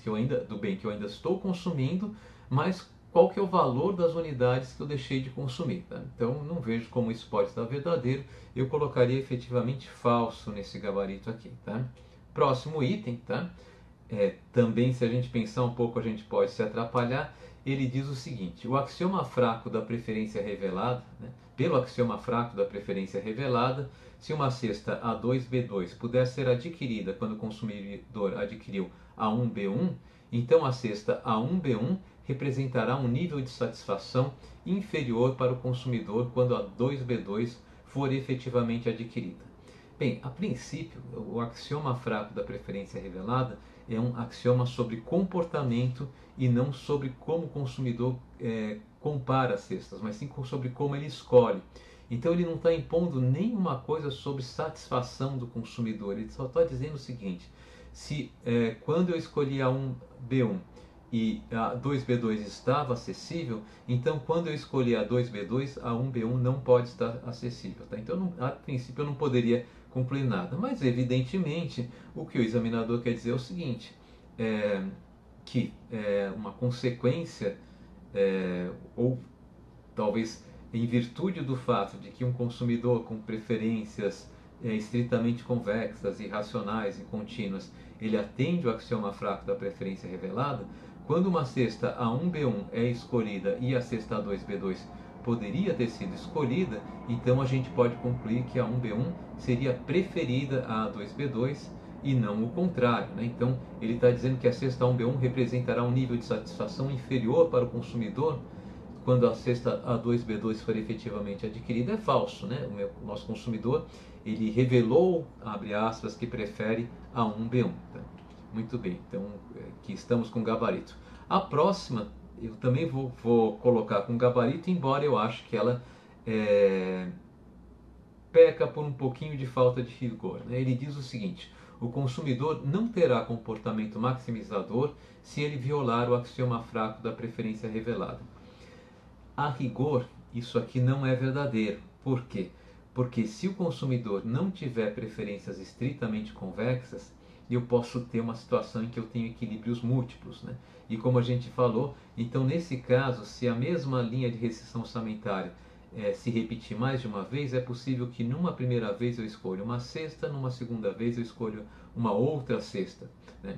que eu ainda estou consumindo, mais qual que é o valor das unidades que eu deixei de consumir. Tá? Então, não vejo como isso pode estar verdadeiro, eu colocaria efetivamente falso nesse gabarito aqui. Tá? Próximo item, tá? Também, se a gente pensar um pouco, a gente pode se atrapalhar. Ele diz o seguinte: o axioma fraco da preferência revelada, né? Pelo axioma fraco da preferência revelada, se uma cesta A2B2 puder ser adquirida quando o consumidor adquiriu A1B1, então a cesta A1B1 representará um nível de satisfação inferior para o consumidor quando a 2B2 for efetivamente adquirida. Bem, a princípio, o axioma fraco da preferência revelada é um axioma sobre comportamento e não sobre como o consumidor compara as cestas, mas sim sobre como ele escolhe. Então ele não está impondo nenhuma coisa sobre satisfação do consumidor, ele só está dizendo o seguinte: se quando eu escolhi a 1B1 e a 2B2 estava acessível, então quando eu escolhi a 2B2, a 1B1 não pode estar acessível. Tá? Então, a princípio, eu não poderia concluir nada. Mas, evidentemente, o que o examinador quer dizer é o seguinte, que uma consequência, ou talvez em virtude do fato de que um consumidor com preferências estritamente convexas, irracionais e contínuas, ele atende o axioma fraco da preferência revelada, quando uma cesta A1B1 é escolhida e a cesta A2B2 poderia ter sido escolhida, então a gente pode concluir que a A1B1 seria preferida à A2B2 e não o contrário. Né? Então ele está dizendo que a cesta A1B1 representará um nível de satisfação inferior para o consumidor quando a cesta A2B2 for efetivamente adquirida. É falso, né? O nosso consumidor, ele revelou, abre aspas, que prefere a 1B1. Tá? Muito bem, então aqui estamos com gabarito. A próxima eu também vou colocar com gabarito, embora eu ache que ela peca por um pouquinho de falta de rigor. Né? Ele diz o seguinte: o consumidor não terá comportamento maximizador se ele violar o axioma fraco da preferência revelada. A rigor, isso aqui não é verdadeiro. Por quê? Porque se o consumidor não tiver preferências estritamente convexas, eu posso ter uma situação em que eu tenho equilíbrios múltiplos. Né? E como a gente falou, então nesse caso, se a mesma linha de restrição orçamentária se repetir mais de uma vez, é possível que numa primeira vez eu escolha uma cesta, numa segunda vez eu escolha uma outra cesta. Né?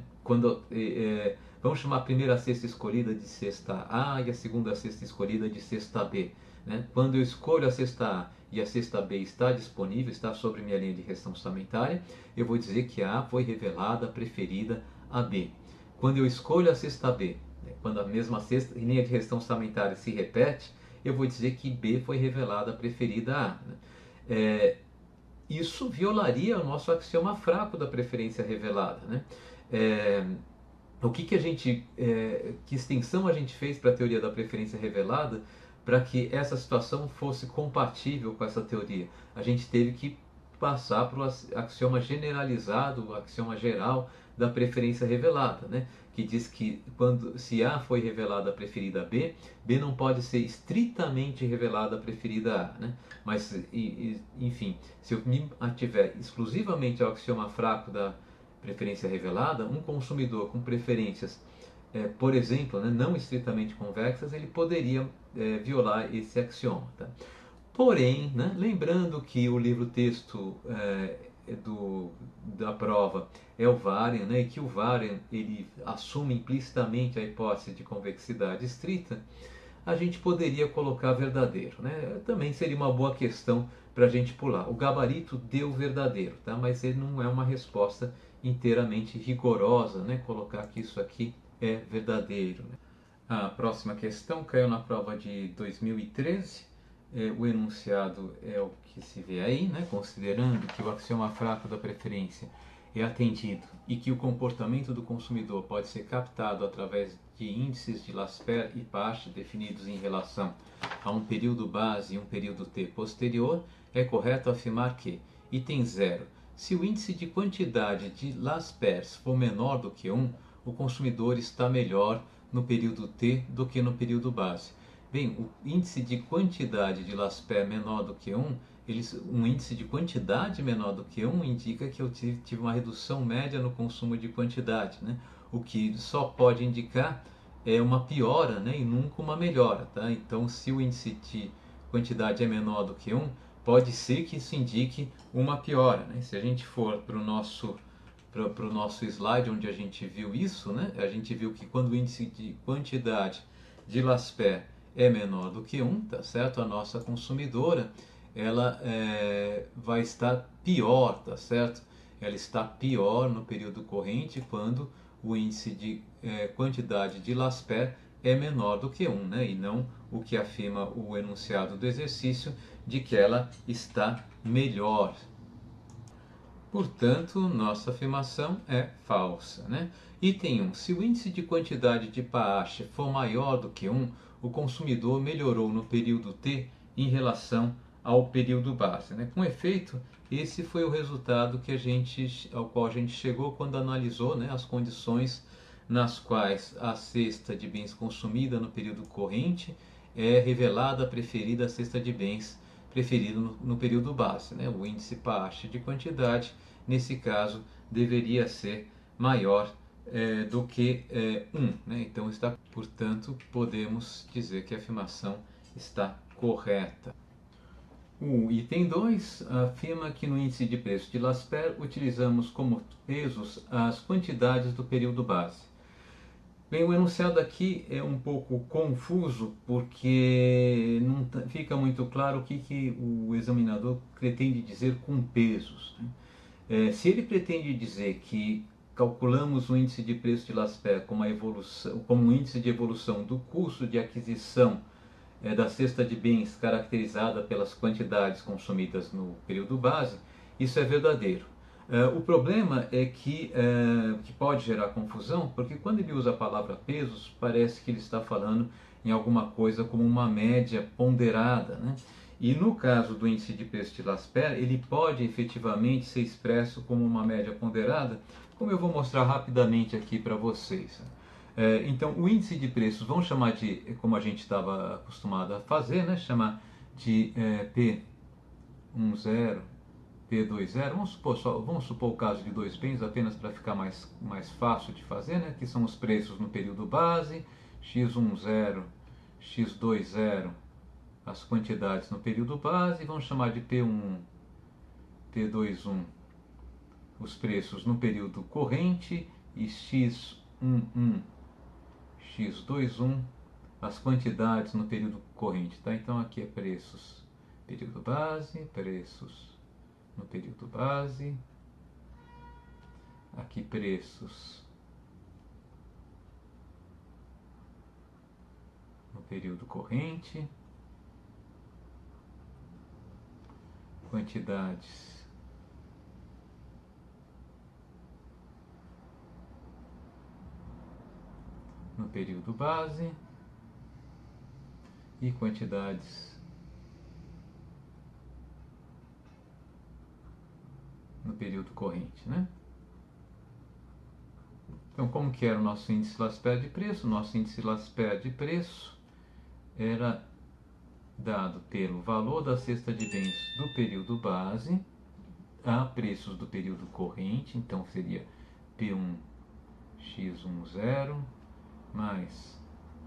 Vamos chamar a primeira cesta escolhida de cesta A e a segunda cesta escolhida de cesta B. Né? Quando eu escolho a cesta A e a cesta B está disponível, está sobre minha linha de restrição orçamentária, eu vou dizer que a A foi revelada preferida a B. Quando eu escolho a cesta B, né, quando a mesma linha de restrição orçamentária se repete, eu vou dizer que B foi revelada preferida a A. Né? Isso violaria o nosso axioma fraco da preferência revelada. Né? Que extensão a gente fez para a teoria da preferência revelada para que essa situação fosse compatível com essa teoria? A gente teve que passar para o axioma generalizado, o axioma geral da preferência revelada, né? Que diz que se A foi revelada preferida a B, B não pode ser estritamente revelada preferida a A. Né? Mas, enfim, se eu me ativer exclusivamente ao axioma fraco da preferência revelada, um consumidor com preferências, por exemplo, né, não estritamente convexas, ele poderia violar esse axioma. Tá? Porém, né, lembrando que o livro-texto da prova é o Varian, né, e que o Varian ele assume implicitamente a hipótese de convexidade estrita, a gente poderia colocar verdadeiro. Né? Também seria uma boa questão para a gente pular. O gabarito deu verdadeiro, tá? Mas ele não é uma resposta inteiramente rigorosa, né? Colocar que isso aqui é verdadeiro. Né? A próxima questão caiu na prova de 2013. O enunciado é o que se vê aí, né? Considerando que o axioma fraco da preferência é atendido e que o comportamento do consumidor pode ser captado através de índices de Laspers e Pache definidos em relação a um período base e um período t posterior, é correto afirmar que, item 0, se o índice de quantidade de Laspers for menor do que 1, o consumidor está melhor no período t do que no período base. Bem, o índice de quantidade de Laspers menor do que 1, um índice de quantidade menor do que 1 indica que eu tive uma redução média no consumo de quantidade, né? O que só pode indicar é uma piora, né, e nunca uma melhora, tá? Então, se o índice de quantidade é menor do que 1, pode ser que isso indique uma piora, né? Se a gente for para o nosso slide onde a gente viu isso, né, a gente viu que quando o índice de quantidade de Laspers é menor do que 1, tá certo? A nossa consumidora, ela vai estar pior, tá certo? Ela está pior no período corrente quando o índice de quantidade de Laspers é menor do que 1, né? E não o que afirma o enunciado do exercício de que ela está melhor. Portanto, nossa afirmação é falsa, né? Item 1. Se o índice de quantidade de pH for maior do que 1, o consumidor melhorou no período T em relação ao período base, né? Com efeito, esse foi o resultado ao qual a gente chegou quando analisou, né, as condições nas quais a cesta de bens consumida no período corrente é revelada preferida à cesta de bens preferida no período base, né? O índice pH de quantidade, nesse caso, deveria ser maior do que 1. Né? Então, portanto, podemos dizer que a afirmação está correta. O item 2 afirma que no índice de preço de Laspers utilizamos como pesos as quantidades do período base. Bem, o enunciado aqui é um pouco confuso porque não fica muito claro o que o examinador pretende dizer com pesos, né? Se ele pretende dizer que calculamos o índice de preço de Laspers como um índice de evolução do custo de aquisição da cesta de bens caracterizada pelas quantidades consumidas no período base, isso é verdadeiro. O problema é que pode gerar confusão, porque quando ele usa a palavra pesos, parece que ele está falando em alguma coisa como uma média ponderada, né? E no caso do índice de preço de Laspers, ele pode efetivamente ser expresso como uma média ponderada, como eu vou mostrar rapidamente aqui para vocês. Então, o índice de preços, vamos chamar de, como a gente estava acostumado a fazer, né? Chamar de P10, P20. Vamos supor o caso de dois bens, apenas para ficar mais fácil de fazer, né? Que são os preços no período base, X10, X20, as quantidades no período base, vamos chamar de P1, P21, os preços no período corrente, e X11, X21, as quantidades no período corrente, tá? Então aqui é preços período base, preços no período base, aqui preços no período corrente, quantidades no período base e quantidades no período corrente, né? Então, como que era o nosso índice Laspers de preço? O nosso índice Laspers de preço era dado pelo valor da cesta de bens do período base a preços do período corrente, então seria P1 X10 mais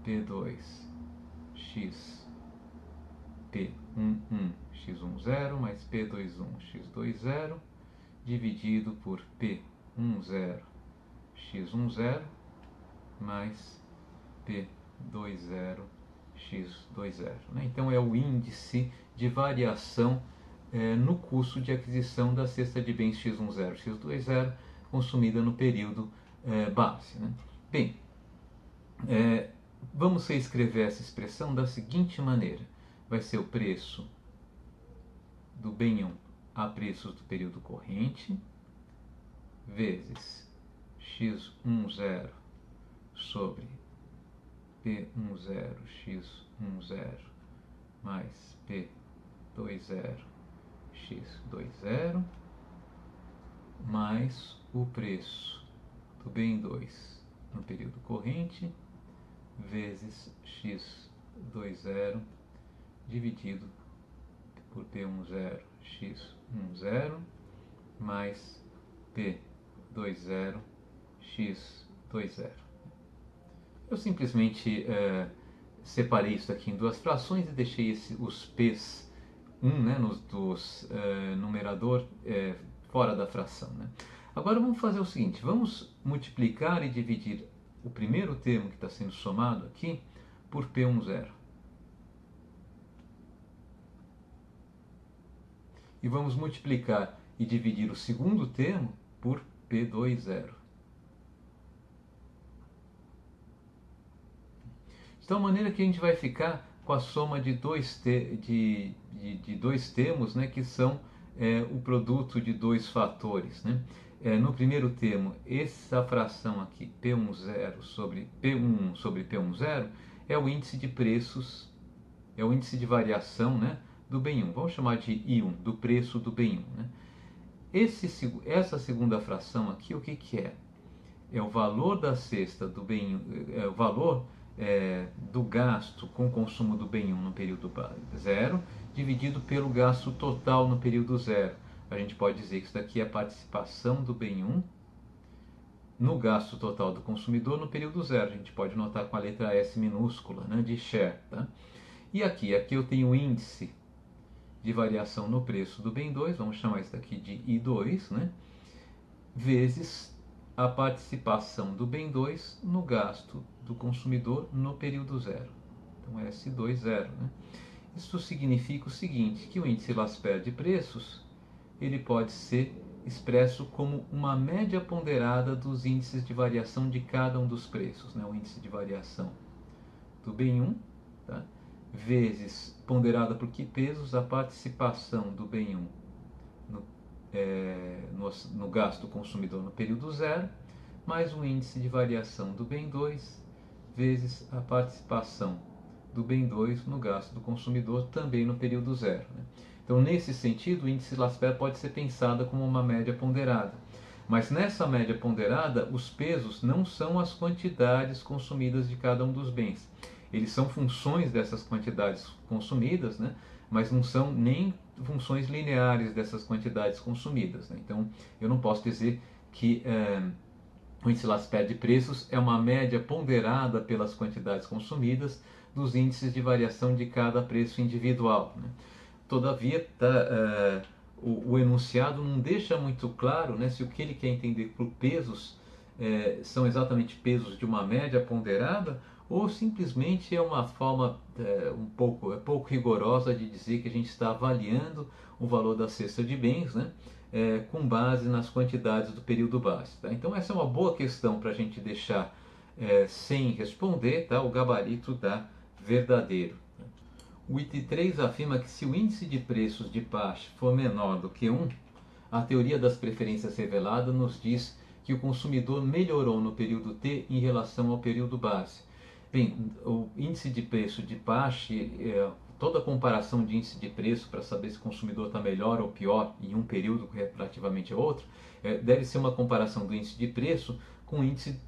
P2 X P11 X10 mais P21 X20 dividido por P10 X10 mais P20 X20. Né? Então é o índice de variação no custo de aquisição da cesta de bens X10 X20 consumida no período base. Né? Bem, vamos reescrever essa expressão da seguinte maneira: vai ser o preço do bem 1 a preços do período corrente vezes X10 sobre P10 X10 mais P20 X20 mais o preço do bem 2 no período corrente vezes X20 dividido por P10 X10 mais P20 X20. Eu simplesmente separei isso aqui em duas frações e deixei os P's 1, né, dos numerador fora da fração, né? Agora vamos fazer o seguinte, vamos multiplicar e dividir o primeiro termo que está sendo somado aqui por P10. E vamos multiplicar e dividir o segundo termo por P20. De tal maneira que a gente vai ficar com a soma de dois termos, né, que são o produto de dois fatores, né? No primeiro termo, essa fração aqui, P10 sobre P1 sobre P10, é o índice de preços, é o índice de variação, né, do bem 1. Vamos chamar de I1, do preço do bem 1. Né? Essa segunda fração aqui, o que, que é? É o valor da cesta do bem 1, é o valor do gasto com consumo do bem 1 no período 0, dividido pelo gasto total no período 0. A gente pode dizer que isso daqui é a participação do bem 1 no gasto total do consumidor no período 0. A gente pode notar com a letra S minúscula, né, de share. Tá? E aqui eu tenho o índice de variação no preço do bem 2, vamos chamar isso daqui de I2, né, vezes a participação do bem 2 no gasto do consumidor no período 0. Então, S2, 0. Né? Isso significa o seguinte, que o índice Laspers de preços ele pode ser expresso como uma média ponderada dos índices de variação de cada um dos preços. Né? O índice de variação do bem 1, tá? Vezes ponderada por que pesos a participação do bem 1 no gasto do consumidor no período 0, mais o índice de variação do bem 2, vezes a participação do bem 2 no gasto do consumidor também no período 0. Né? Então, nesse sentido, o índice Laspers pode ser pensado como uma média ponderada. Mas nessa média ponderada, os pesos não são as quantidades consumidas de cada um dos bens. Eles são funções dessas quantidades consumidas, né? Mas não são nem funções lineares dessas quantidades consumidas. Né? Então, eu não posso dizer que o índice Laspers de preços é uma média ponderada pelas quantidades consumidas dos índices de variação de cada preço individual. Né? Todavia, o enunciado não deixa muito claro, né, se o que ele quer entender por pesos são exatamente pesos de uma média ponderada ou simplesmente é uma forma pouco rigorosa de dizer que a gente está avaliando o valor da cesta de bens, né, com base nas quantidades do período base. Tá? Então essa é uma boa questão para a gente deixar sem responder, tá? O gabarito da verdadeiro. O item 3 afirma que se o índice de preços de Pasch for menor do que 1, a teoria das preferências revelada nos diz que o consumidor melhorou no período T em relação ao período base. Bem, o índice de preço de Pasch, toda comparação de índice de preço para saber se o consumidor está melhor ou pior em um período relativamente a outro, deve ser uma comparação do índice de preço com o índice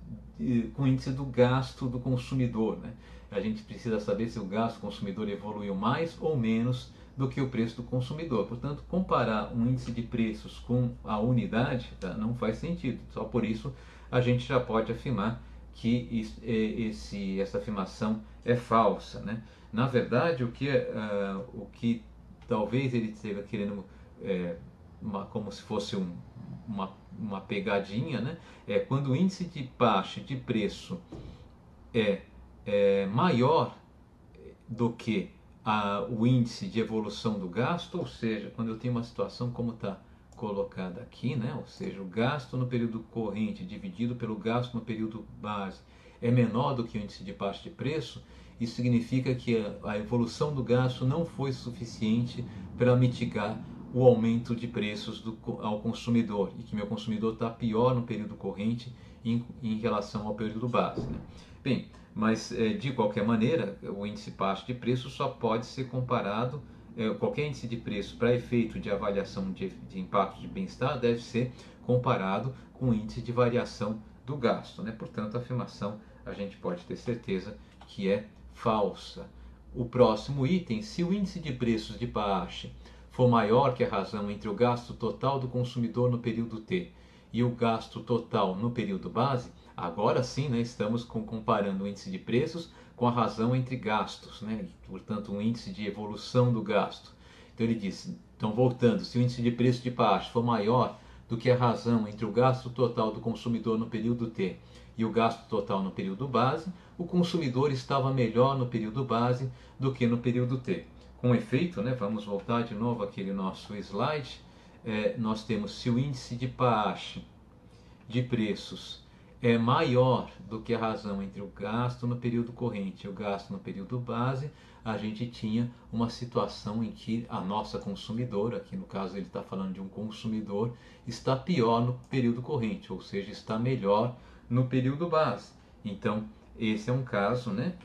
do gasto do consumidor. Né? A gente precisa saber se o gasto do consumidor evoluiu mais ou menos do que o preço do consumidor. Portanto, comparar um índice de preços com a unidade, tá, não faz sentido. Só por isso a gente já pode afirmar que essa afirmação é falsa. Né? Na verdade, o que talvez ele esteja querendo, como se fosse uma pegadinha, né? É quando o índice de Pasch de preço é maior do que o índice de evolução do gasto, ou seja, quando eu tenho uma situação como está colocada aqui, né? Ou seja, o gasto no período corrente dividido pelo gasto no período base é menor do que o índice de Pasch de preço, isso significa que a evolução do gasto não foi suficiente para mitigar o aumento de preços ao consumidor e que meu consumidor está pior no período corrente em relação ao período base. Né? Bem, mas de qualquer maneira, o índice Pasch de preço só pode ser comparado, qualquer índice de preço para efeito de avaliação de impacto de bem-estar deve ser comparado com o índice de variação do gasto. Né? Portanto, a afirmação a gente pode ter certeza que é falsa. O próximo item, se o índice de preços de Pasch for maior que a razão entre o gasto total do consumidor no período T e o gasto total no período base, Agora sim, né, estamos comparando o índice de preços com a razão entre gastos, né, e, portanto, um índice de evolução do gasto. Então ele disse, então voltando, se o índice de preço de Paasche for maior do que a razão entre o gasto total do consumidor no período T e o gasto total no período base, o consumidor estava melhor no período base do que no período T. Com efeito, né, vamos voltar de novo àquele nosso slide, nós temos se o índice de Paasche de preços é maior do que a razão entre o gasto no período corrente e o gasto no período base, a gente tinha uma situação em que a nossa consumidora, aqui no caso ele está falando de um consumidor, está pior no período corrente, ou seja, está melhor no período base. Então, esse é um caso, né?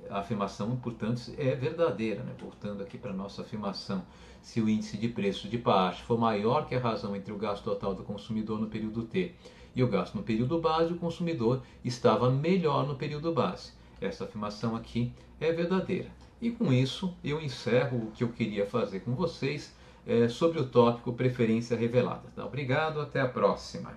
A afirmação, portanto, é verdadeira, né? Voltando aqui para a nossa afirmação, se o índice de preço de Paasche for maior que a razão entre o gasto total do consumidor no período T e o gasto no período base, o consumidor estava melhor no período base. Essa afirmação aqui é verdadeira. E com isso eu encerro o que eu queria fazer com vocês sobre o tópico preferência revelada. Tá? Obrigado, até a próxima.